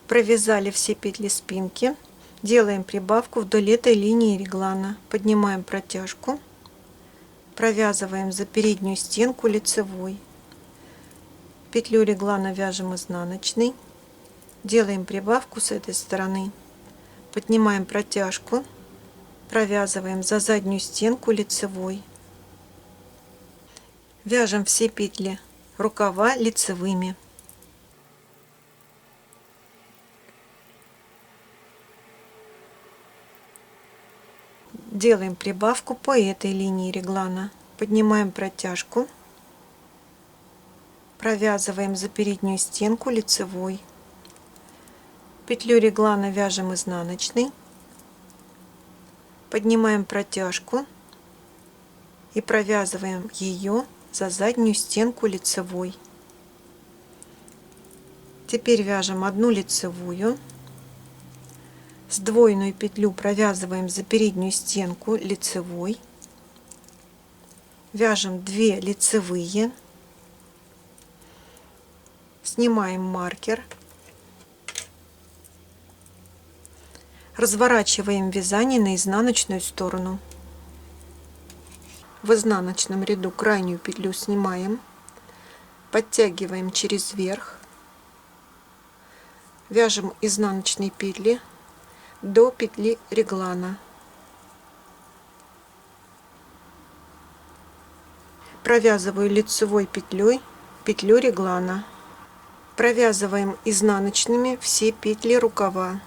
Провязали все петли спинки, делаем прибавку вдоль этой линии реглана, поднимаем протяжку, провязываем за переднюю стенку лицевой. Петлю реглана вяжем изнаночной, делаем прибавку с этой стороны, поднимаем протяжку, провязываем за заднюю стенку лицевой. Вяжем все петли рукава лицевыми. Делаем прибавку по этой линии реглана, поднимаем протяжку, провязываем за переднюю стенку лицевой. Петлю реглана вяжем изнаночной, поднимаем протяжку и провязываем ее за заднюю стенку лицевой. Теперь вяжем 1 лицевую, сдвоенную петлю провязываем за переднюю стенку лицевой, вяжем 2 лицевые, Снимаем маркер. Разворачиваем вязание на изнаночную сторону. В изнаночном ряду крайнюю петлю снимаем, подтягиваем через верх, вяжем изнаночные петли до петли реглана. Провязываю лицевой петлей петлю реглана. Провязываем изнаночными все петли рукава.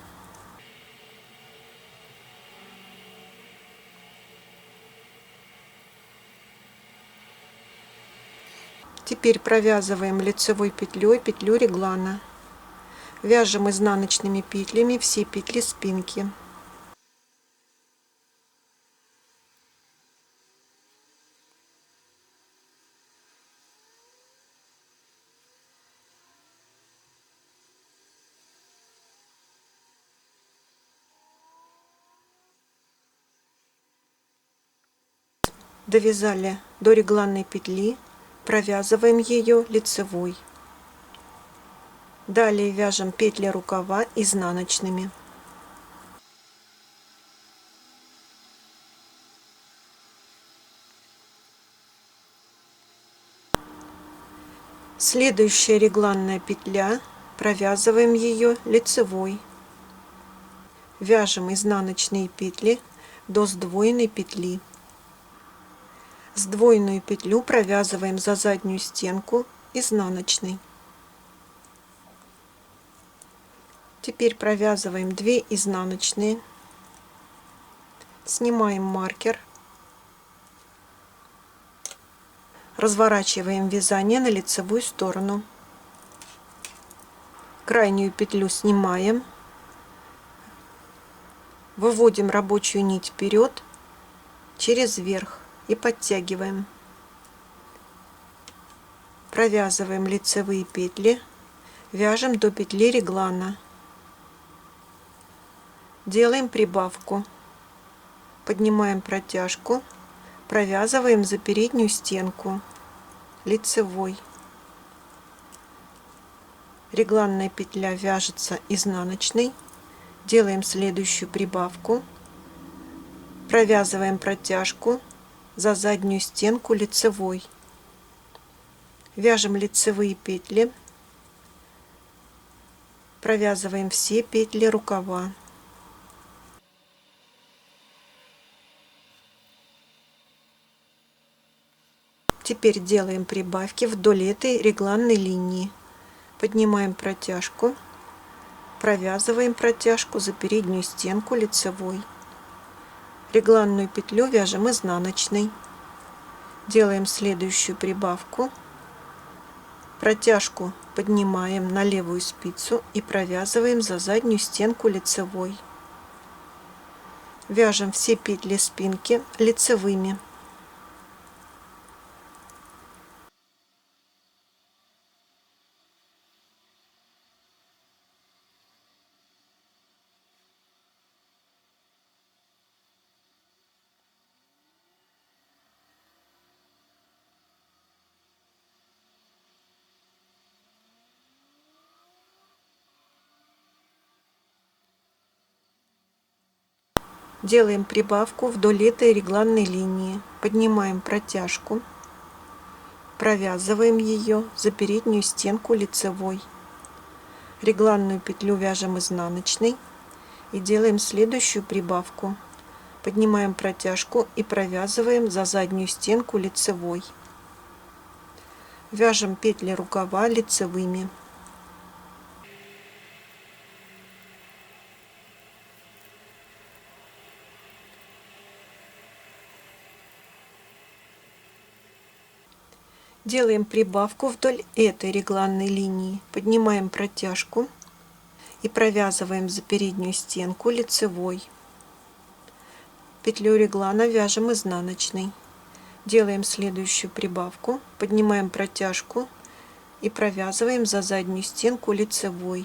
Теперь провязываем лицевой петлей петлю реглана. Вяжем изнаночными петлями все петли спинки. Довязали до регланной петли, провязываем ее лицевой. Далее вяжем петли рукава изнаночными. Следующая регланная петля, провязываем ее лицевой. Вяжем изнаночные петли до сдвоенной петли. Сдвоенную петлю провязываем за заднюю стенку изнаночной. Теперь провязываем 2 изнаночные, снимаем маркер, разворачиваем вязание на лицевую сторону. Крайнюю петлю снимаем, выводим рабочую нить вперед через верх и подтягиваем. Провязываем лицевые петли, вяжем до петли реглана. Делаем прибавку, поднимаем протяжку, провязываем за переднюю стенку лицевой. Регланная петля вяжется изнаночной, делаем следующую прибавку, провязываем протяжку за заднюю стенку лицевой. Вяжем лицевые петли, провязываем все петли рукава. Теперь делаем прибавки вдоль этой регланной линии. Поднимаем протяжку, провязываем протяжку за переднюю стенку лицевой. Регланную петлю вяжем изнаночной. Делаем следующую прибавку. Протяжку поднимаем на левую спицу и провязываем за заднюю стенку лицевой. Вяжем все петли спинки лицевыми. Делаем прибавку вдоль этой регланной линии. Поднимаем протяжку, провязываем ее за переднюю стенку лицевой. Регланную петлю вяжем изнаночной и делаем следующую прибавку. Поднимаем протяжку и провязываем за заднюю стенку лицевой. Вяжем петли рукава лицевыми. Делаем прибавку вдоль этой регланной линии. Поднимаем протяжку и провязываем за переднюю стенку лицевой. Петлю реглана вяжем изнаночной. Делаем следующую прибавку. Поднимаем протяжку и провязываем за заднюю стенку лицевой.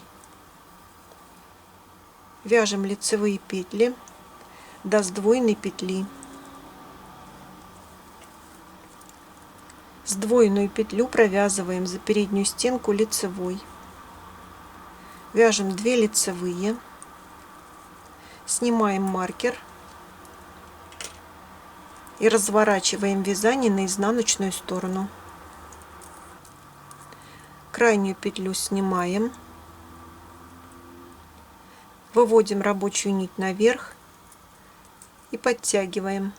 Вяжем лицевые петли до сдвоенной петли. Сдвоенную петлю провязываем за переднюю стенку лицевой. Вяжем 2 лицевые, снимаем маркер и разворачиваем вязание на изнаночную сторону. Крайнюю петлю снимаем, выводим рабочую нить наверх и подтягиваем.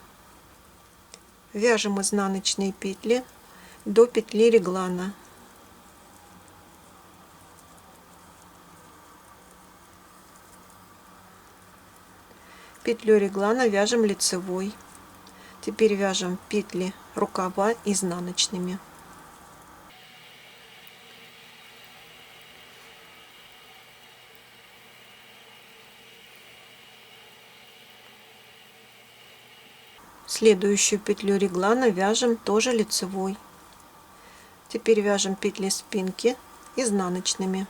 Вяжем изнаночные петли до петли реглана. Петлю реглана вяжем лицевой. Теперь вяжем петли рукава изнаночными. Следующую петлю реглана вяжем тоже лицевой. Теперь вяжем петли спинки изнаночными.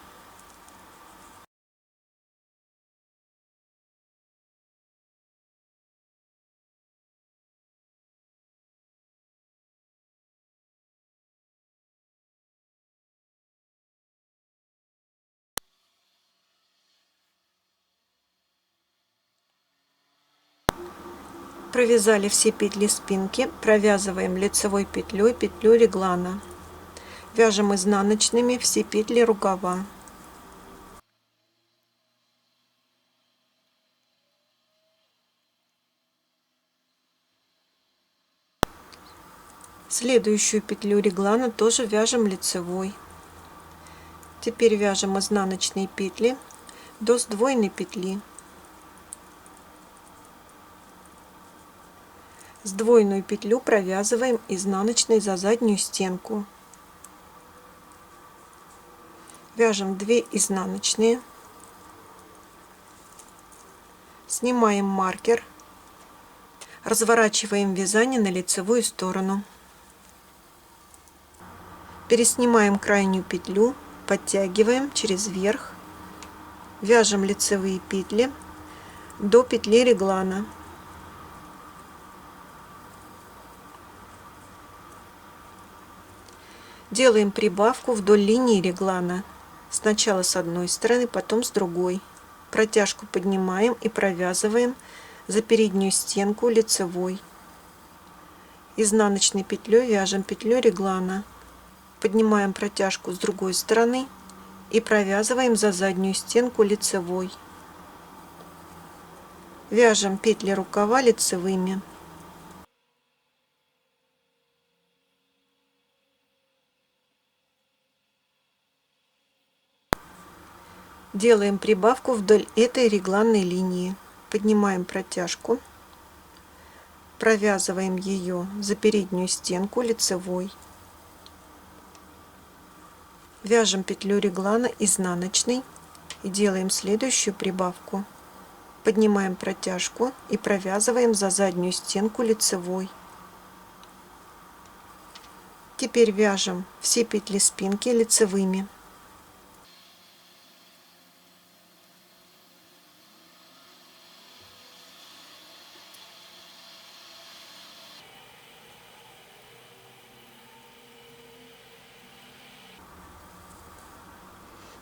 Провязали все петли спинки, провязываем лицевой петлей петлю реглана. Вяжем изнаночными все петли рукава. Следующую петлю реглана тоже вяжем лицевой. Теперь вяжем изнаночные петли до сдвоенной петли. Сдвоенную петлю провязываем изнаночной за заднюю стенку. Вяжем 2 изнаночные, снимаем маркер, разворачиваем вязание на лицевую сторону. Переснимаем крайнюю петлю, подтягиваем через верх, вяжем лицевые петли до петли реглана. Делаем прибавку вдоль линии реглана. Сначала с одной стороны, потом с другой. Протяжку поднимаем и провязываем за переднюю стенку лицевой. Изнаночной петлей вяжем петлю реглана. Поднимаем протяжку с другой стороны и провязываем за заднюю стенку лицевой. Вяжем петли рукава лицевыми. Делаем прибавку вдоль этой регланной линии. Поднимаем протяжку, провязываем ее за переднюю стенку лицевой. Вяжем петлю реглана изнаночной и делаем следующую прибавку. Поднимаем протяжку и провязываем за заднюю стенку лицевой. Теперь вяжем все петли спинки лицевыми.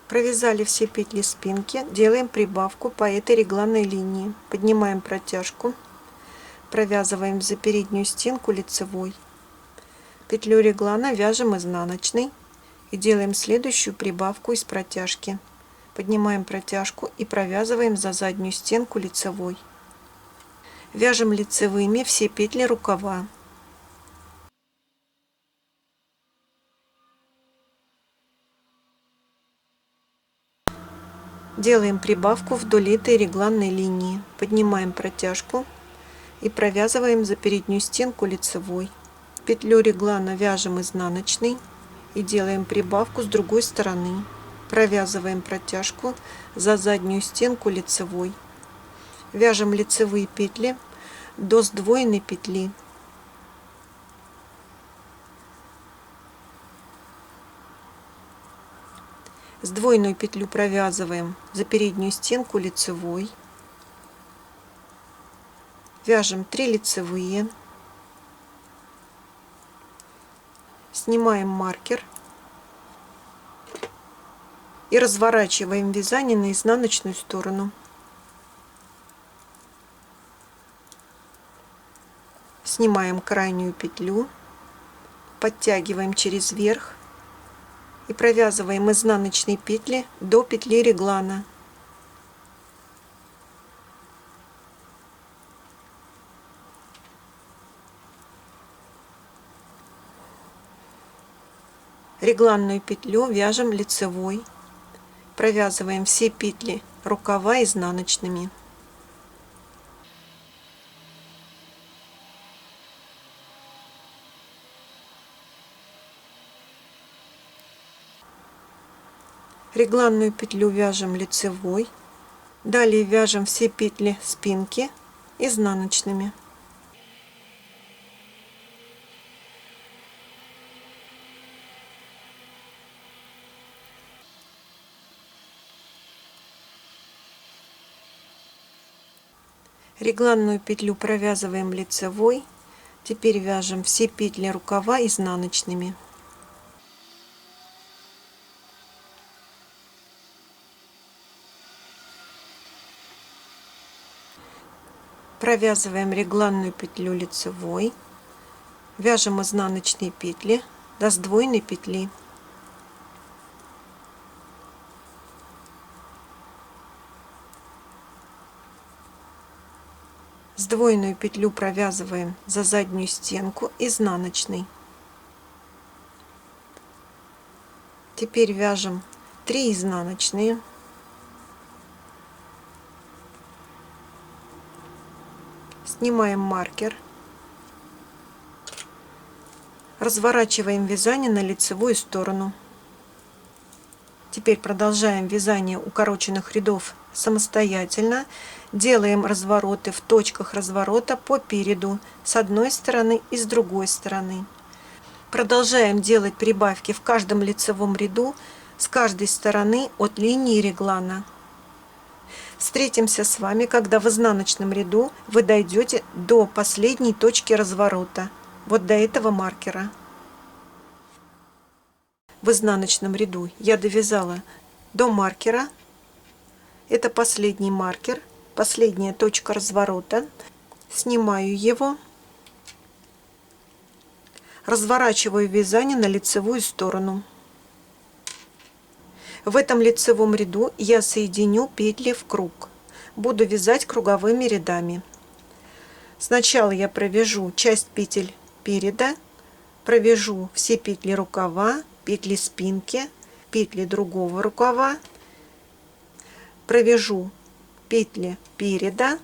Провязали все петли спинки, делаем прибавку по этой регланной линии. Поднимаем протяжку, провязываем за переднюю стенку лицевой. Петлю реглана вяжем изнаночной и делаем следующую прибавку из протяжки. Поднимаем протяжку и провязываем за заднюю стенку лицевой. Вяжем лицевыми все петли рукава. Делаем прибавку вдоль этой регланной линии. Поднимаем протяжку и провязываем за переднюю стенку лицевой. Петлю реглана вяжем изнаночной и делаем прибавку с другой стороны. Провязываем протяжку за заднюю стенку лицевой. Вяжем лицевые петли до сдвоенной петли. Сдвоенную петлю провязываем за переднюю стенку лицевой. Вяжем 3 лицевые. Снимаем маркер и разворачиваем вязание на изнаночную сторону. Снимаем крайнюю петлю, подтягиваем через верх и провязываем изнаночные петли до петли реглана. Регланную петлю вяжем лицевой, провязываем все петли рукава изнаночными. Регланную петлю вяжем лицевой, далее вяжем все петли спинки изнаночными. Регланную петлю провязываем лицевой, теперь вяжем все петли рукава изнаночными. Провязываем регланную петлю лицевой, вяжем изнаночные петли до сдвоенной петли. Сдвоенную петлю провязываем за заднюю стенку изнаночной. Теперь вяжем 3 изнаночные. Снимаем маркер. Разворачиваем вязание на лицевую сторону. Теперь продолжаем вязание укороченных рядов самостоятельно. Делаем развороты в точках разворота по переду с одной стороны и с другой стороны. Продолжаем делать прибавки в каждом лицевом ряду с каждой стороны от линии реглана. Встретимся с вами, когда в изнаночном ряду вы дойдете до последней точки разворота, вот до этого маркера. В изнаночном ряду я довязала до маркера. Это последний маркер, последняя точка разворота. Снимаю его, разворачиваю вязание на лицевую сторону. В этом лицевом ряду я соединю петли в круг. Буду вязать круговыми рядами. Сначала я провяжу часть петель переда, провяжу все петли рукава, петли спинки, петли другого рукава, провяжу петли переда.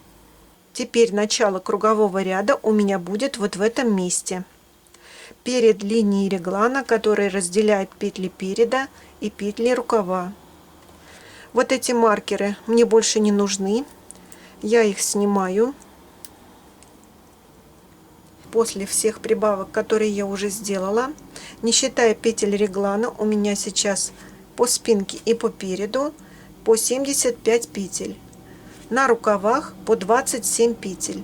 Теперь начало кругового ряда у меня будет вот в этом месте, перед линией реглана, которая разделяет петли переда и петли рукава. Вот эти маркеры мне больше не нужны, я их снимаю. После всех прибавок, которые я уже сделала, не считая петель реглана, у меня сейчас по спинке и по переду по 75 петель. На рукавах по 27 петель.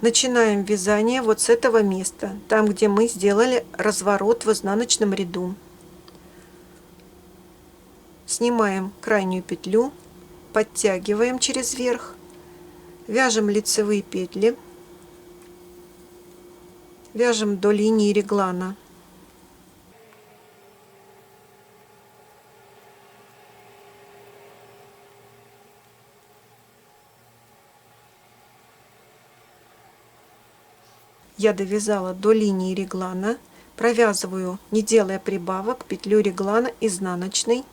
Начинаем вязание вот с этого места, там, где мы сделали разворот в изнаночном ряду. Снимаем крайнюю петлю, подтягиваем через верх, вяжем лицевые петли, вяжем до линии реглана. Я довязала до линии реглана, провязываю, не делая прибавок, петлю реглана изнаночной.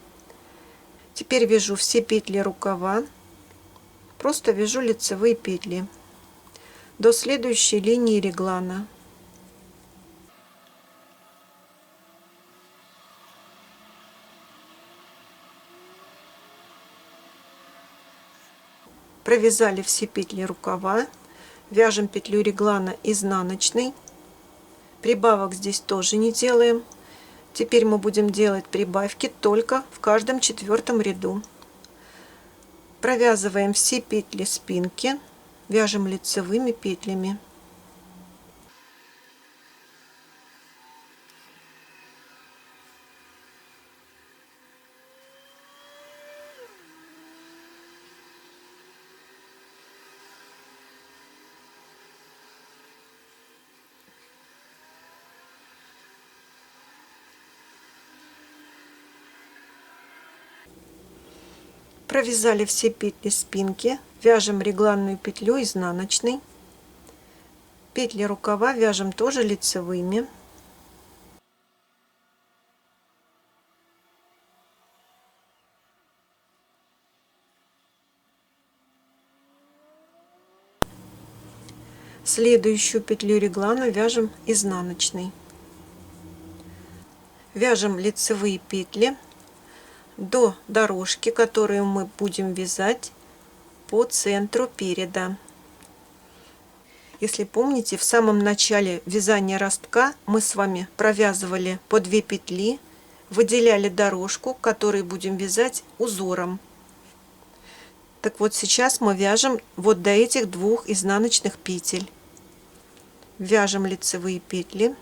Теперь вяжу все петли рукава, просто вяжу лицевые петли до следующей линии реглана. Провязали все петли рукава, вяжем петлю реглана изнаночной, прибавок здесь тоже не делаем. Теперь мы будем делать прибавки только в каждом четвертом ряду. Провязываем все петли спинки, вяжем лицевыми петлями. Провязали все петли спинки, вяжем регланную петлю изнаночной. Петли рукава вяжем тоже лицевыми. Следующую петлю реглана вяжем изнаночной. Вяжем лицевые петли до дорожки, которую мы будем вязать по центру переда. Если помните, в самом начале вязания ростка мы с вами провязывали по 2 петли, выделяли дорожку, которую будем вязать узором. Так вот, сейчас мы вяжем вот до этих 2 изнаночных петель. Вяжем лицевые петли.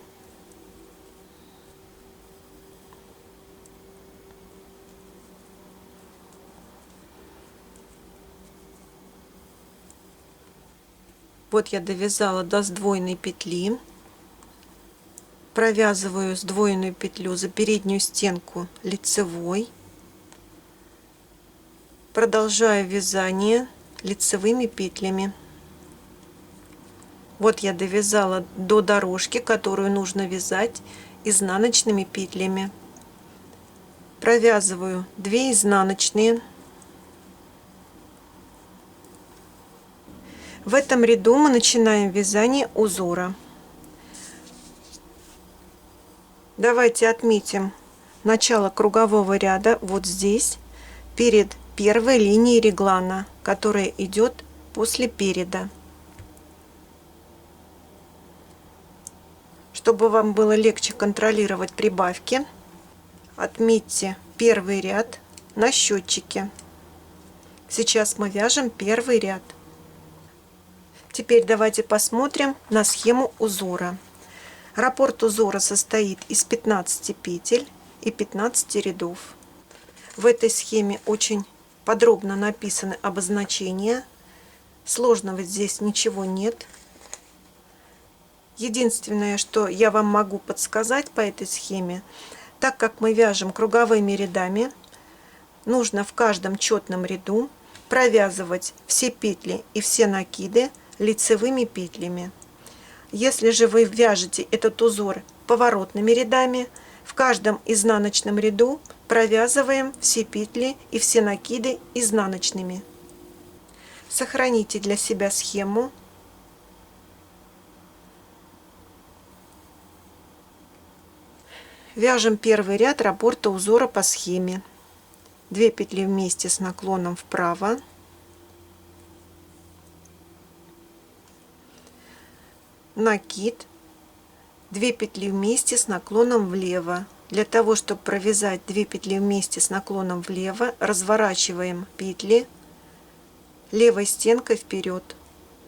Вот я довязала до сдвоенной петли. Провязываю сдвоенную петлю за переднюю стенку лицевой. Продолжаю вязание лицевыми петлями. Вот я довязала до дорожки, которую нужно вязать изнаночными петлями. Провязываю 2 изнаночные. В этом ряду мы начинаем вязание узора. Давайте отметим начало кругового ряда вот здесь, перед первой линией реглана, которая идет после переда. Чтобы вам было легче контролировать прибавки, отметьте первый ряд на счетчике. Сейчас мы вяжем первый ряд. Теперь давайте посмотрим на схему узора. Раппорт узора состоит из 15 петель и 15 рядов. В этой схеме очень подробно написаны обозначения. Сложного здесь ничего нет. Единственное, что я вам могу подсказать по этой схеме, так как мы вяжем круговыми рядами, нужно в каждом четном ряду провязывать все петли и все накиды лицевыми петлями. Если же вы вяжете этот узор поворотными рядами, в каждом изнаночном ряду провязываем все петли и все накиды изнаночными. Сохраните для себя схему. Вяжем первый ряд раппорта узора по схеме. 2 петли вместе с наклоном вправо. Накид. 2 петли вместе с наклоном влево. Для того, чтобы провязать 2 петли вместе с наклоном влево, разворачиваем петли левой стенкой вперед.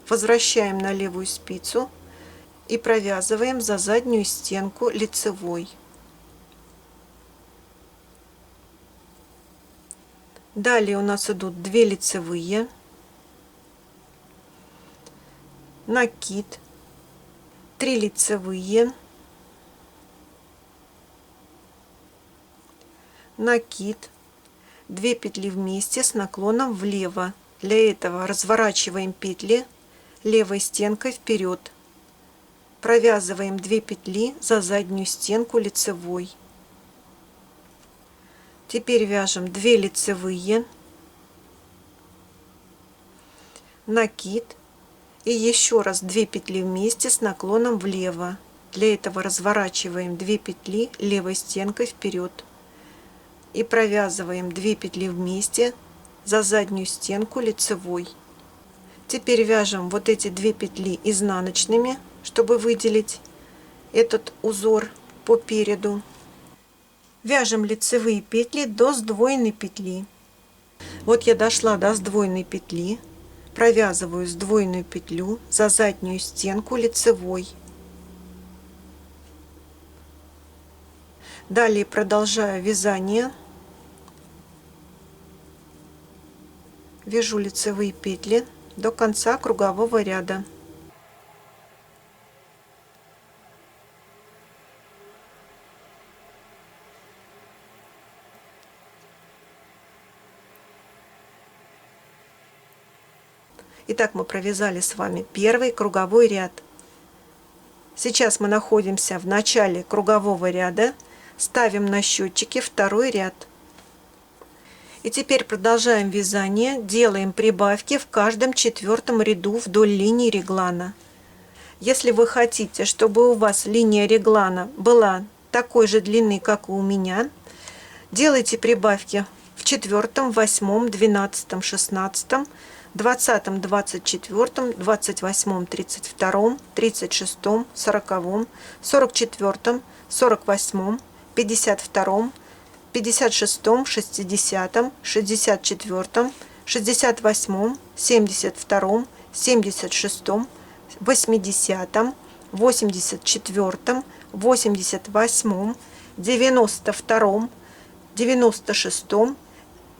Возвращаем на левую спицу и провязываем за заднюю стенку лицевой. Далее у нас идут 2 лицевые, накид, 3 лицевые, накид, 2 петли вместе с наклоном влево. Для этого разворачиваем петли левой стенкой вперед. Провязываем 2 петли за заднюю стенку лицевой. Теперь вяжем 2 лицевые, накид и еще раз 2 петли вместе с наклоном влево. Для этого разворачиваем 2 петли левой стенкой вперед и провязываем 2 петли вместе за заднюю стенку лицевой. Теперь вяжем вот эти 2 петли изнаночными, чтобы выделить этот узор по переду. Вяжем лицевые петли до сдвоенной петли. Вот я дошла до сдвоенной петли, провязываю сдвоенную петлю за заднюю стенку лицевой. Далее продолжаю вязание. Вяжу лицевые петли до конца кругового ряда. Итак, мы провязали с вами первый круговой ряд. Сейчас мы находимся в начале кругового ряда, ставим на счетчике второй ряд. И теперь продолжаем вязание, делаем прибавки в каждом четвертом ряду вдоль линии реглана. Если вы хотите, чтобы у вас линия реглана была такой же длины, как и у меня, делайте прибавки в четвертом, восьмом, 12, 16, 20, 24, 28, 32, 36, 40, 44, 48, 52, 56, 60, 64, 68, 72, 76, 80, 84, 88, 92, 96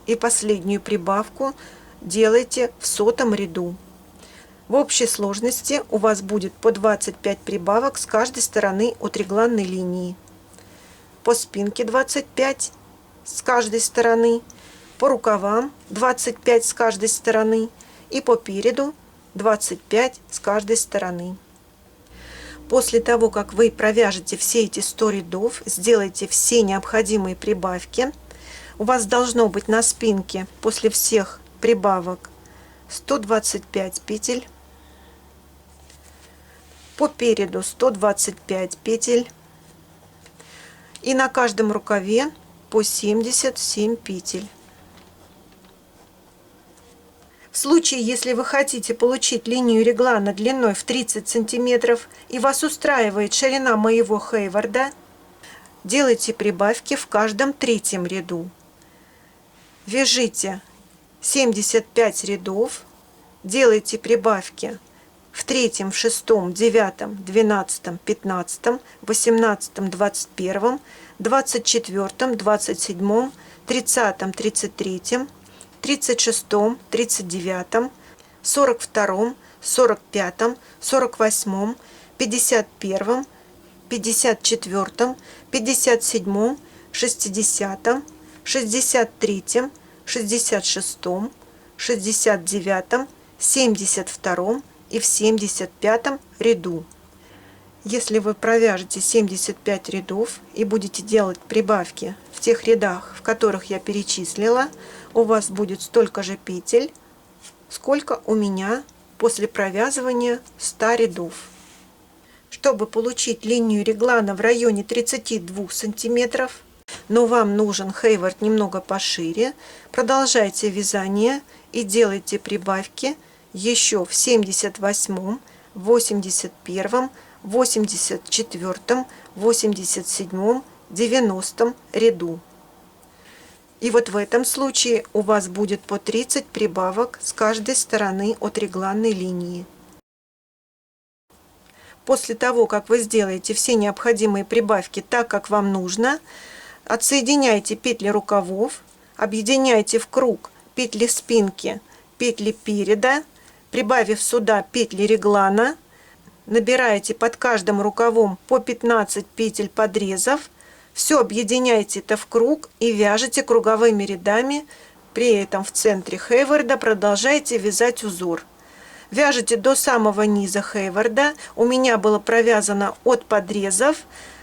и последнюю прибавку делайте в 100-м ряду. В общей сложности у вас будет по 25 прибавок с каждой стороны от регланной линии. По спинке 25 с каждой стороны, по рукавам 25 с каждой стороны и по переду 25 с каждой стороны. После того, как вы провяжете все эти 100 рядов, сделайте все необходимые прибавки, у вас должно быть на спинке после всех прибавок 125 петель, по переду 125 петель и на каждом рукаве по 77 петель. В случае, если вы хотите получить линию реглана длиной в 30 сантиметров и вас устраивает ширина моего хейварда, делайте прибавки в каждом третьем ряду. Вяжите 75 рядов, делайте прибавки в третьем, в шестом, девятом, 12, 15, 18, 21, 24, 27, 30, 33, 36, 39, 42, 45, 48, 51, 54, 57, 60, 63, 66, 69, 72 и в 75 ряду. Если вы провяжете 75 рядов и будете делать прибавки в тех рядах, в которых я перечислила, у вас будет столько же петель, сколько у меня после провязывания 100 рядов. Чтобы получить линию реглана в районе 32 сантиметров, но вам нужен хейвард немного пошире, продолжайте вязание и делайте прибавки еще в 78, 81, 84, 87, 90 ряду. И вот в этом случае у вас будет по 30 прибавок с каждой стороны от регланной линии. После того, как вы сделаете все необходимые прибавки так, как вам нужно, отсоединяйте петли рукавов, объединяйте в круг петли спинки, петли переда, прибавив сюда петли реглана, набираете под каждым рукавом по 15 петель подрезов, все объединяйте это в круг и вяжете круговыми рядами, при этом в центре хейварда продолжайте вязать узор. Вяжете до самого низа хейварда, у меня было провязано от подрезов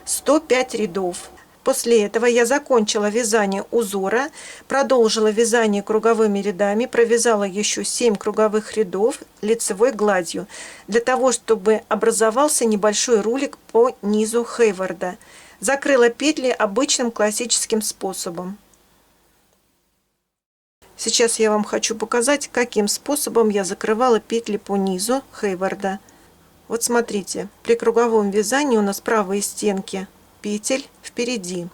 105 рядов. После этого я закончила вязание узора, продолжила вязание круговыми рядами, провязала еще 7 круговых рядов лицевой гладью, для того, чтобы образовался небольшой рулик по низу хейварда. Закрыла петли обычным классическим способом. Сейчас я вам хочу показать, каким способом я закрывала петли по низу хейварда. Вот смотрите, при круговом вязании у нас правые стенки петель впереди.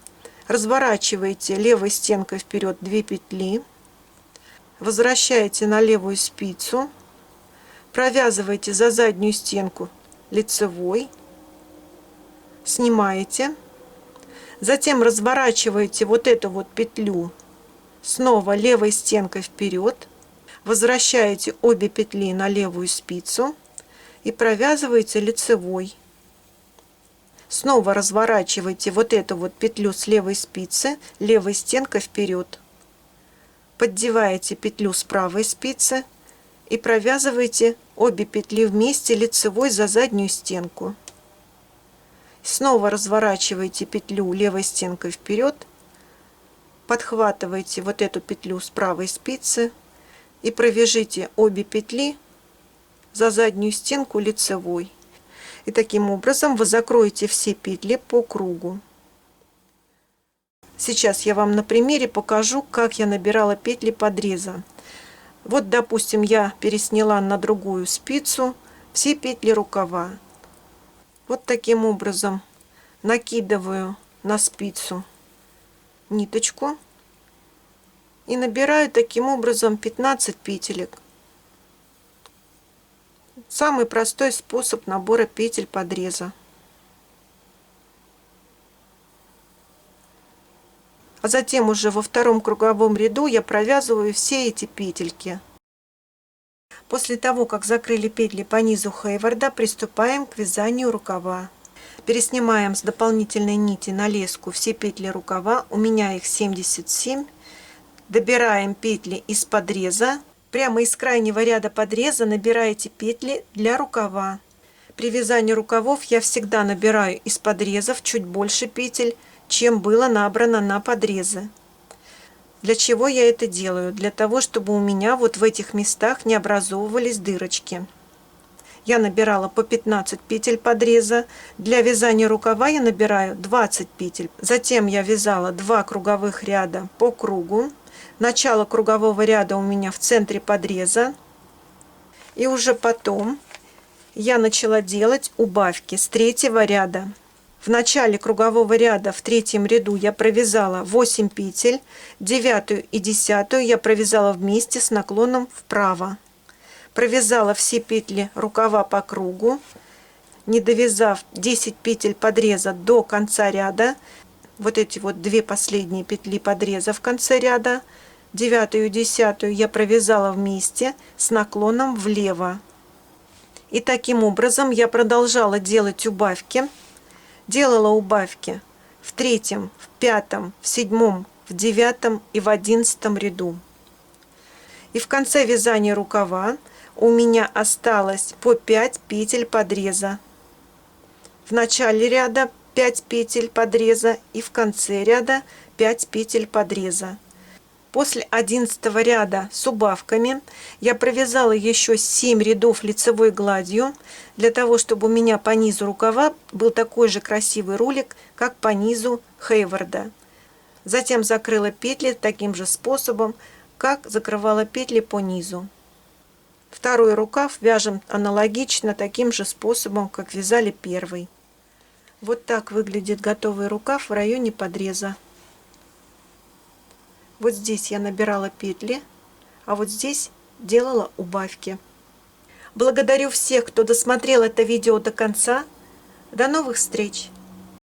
Разворачиваете левой стенкой вперед 2 петли, возвращаете на левую спицу, провязываете за заднюю стенку лицевой, снимаете, затем разворачиваете вот эту вот петлю снова левой стенкой вперед, возвращаете обе петли на левую спицу и провязываете лицевой. Снова разворачиваете вот эту вот петлю с левой спицы левой стенкой вперед, поддеваете петлю с правой спицы и провязывайте обе петли вместе лицевой за заднюю стенку. Снова разворачивайте петлю левой стенкой вперед, подхватывайте вот эту петлю с правой спицы и провяжите обе петли за заднюю стенку лицевой. И таким образом вы закроете все петли по кругу. Сейчас я вам на примере покажу, как я набирала петли подреза. Вот, допустим, я пересняла на другую спицу все петли рукава. Вот таким образом накидываю на спицу ниточку и набираю таким образом 15 петелек. Самый простой способ набора петель подреза. А затем уже во втором круговом ряду я провязываю все эти петельки. После того, как закрыли петли по низу Хейварда, приступаем к вязанию рукава. Переснимаем с дополнительной нити на леску все петли рукава, у меня их 77. Добираем петли из подреза. Прямо из крайнего ряда подреза набираете петли для рукава. При вязании рукавов я всегда набираю из подрезов чуть больше петель, чем было набрано на подрезы. Для чего я это делаю? Для того, чтобы у меня вот в этих местах не образовывались дырочки. Я набирала по 15 петель подреза. Для вязания рукава я набираю 20 петель. Затем я вязала 2 круговых ряда по кругу. Начало кругового ряда у меня в центре подреза. И уже потом я начала делать убавки с 3-го ряда. В начале кругового ряда в 3-м ряду я провязала 8 петель, 9-ю и 10-ю я провязала вместе с наклоном вправо. Провязала все петли рукава по кругу, не довязав 10 петель подреза до конца ряда. Вот эти вот 2 последние петли подреза в конце ряда, 9-ю и 10-ю я провязала вместе с наклоном влево. И таким образом я продолжала делать убавки. Делала убавки в 3-м, в 5-м, в 7-м, в 9-м и в 11-м ряду. И в конце вязания рукава у меня осталось по 5 петель подреза. В начале ряда 5 петель подреза и в конце ряда 5 петель подреза. После 11-го ряда с убавками я провязала еще 7 рядов лицевой гладью, для того, чтобы у меня по низу рукава был такой же красивый рулик, как по низу Хейварда. Затем закрыла петли таким же способом, как закрывала петли по низу. Второй рукав вяжем аналогично таким же способом, как вязали первый. Вот так выглядит готовый рукав в районе подреза. Вот здесь я набирала петли, а вот здесь делала убавки. Благодарю всех, кто досмотрел это видео до конца. До новых встреч!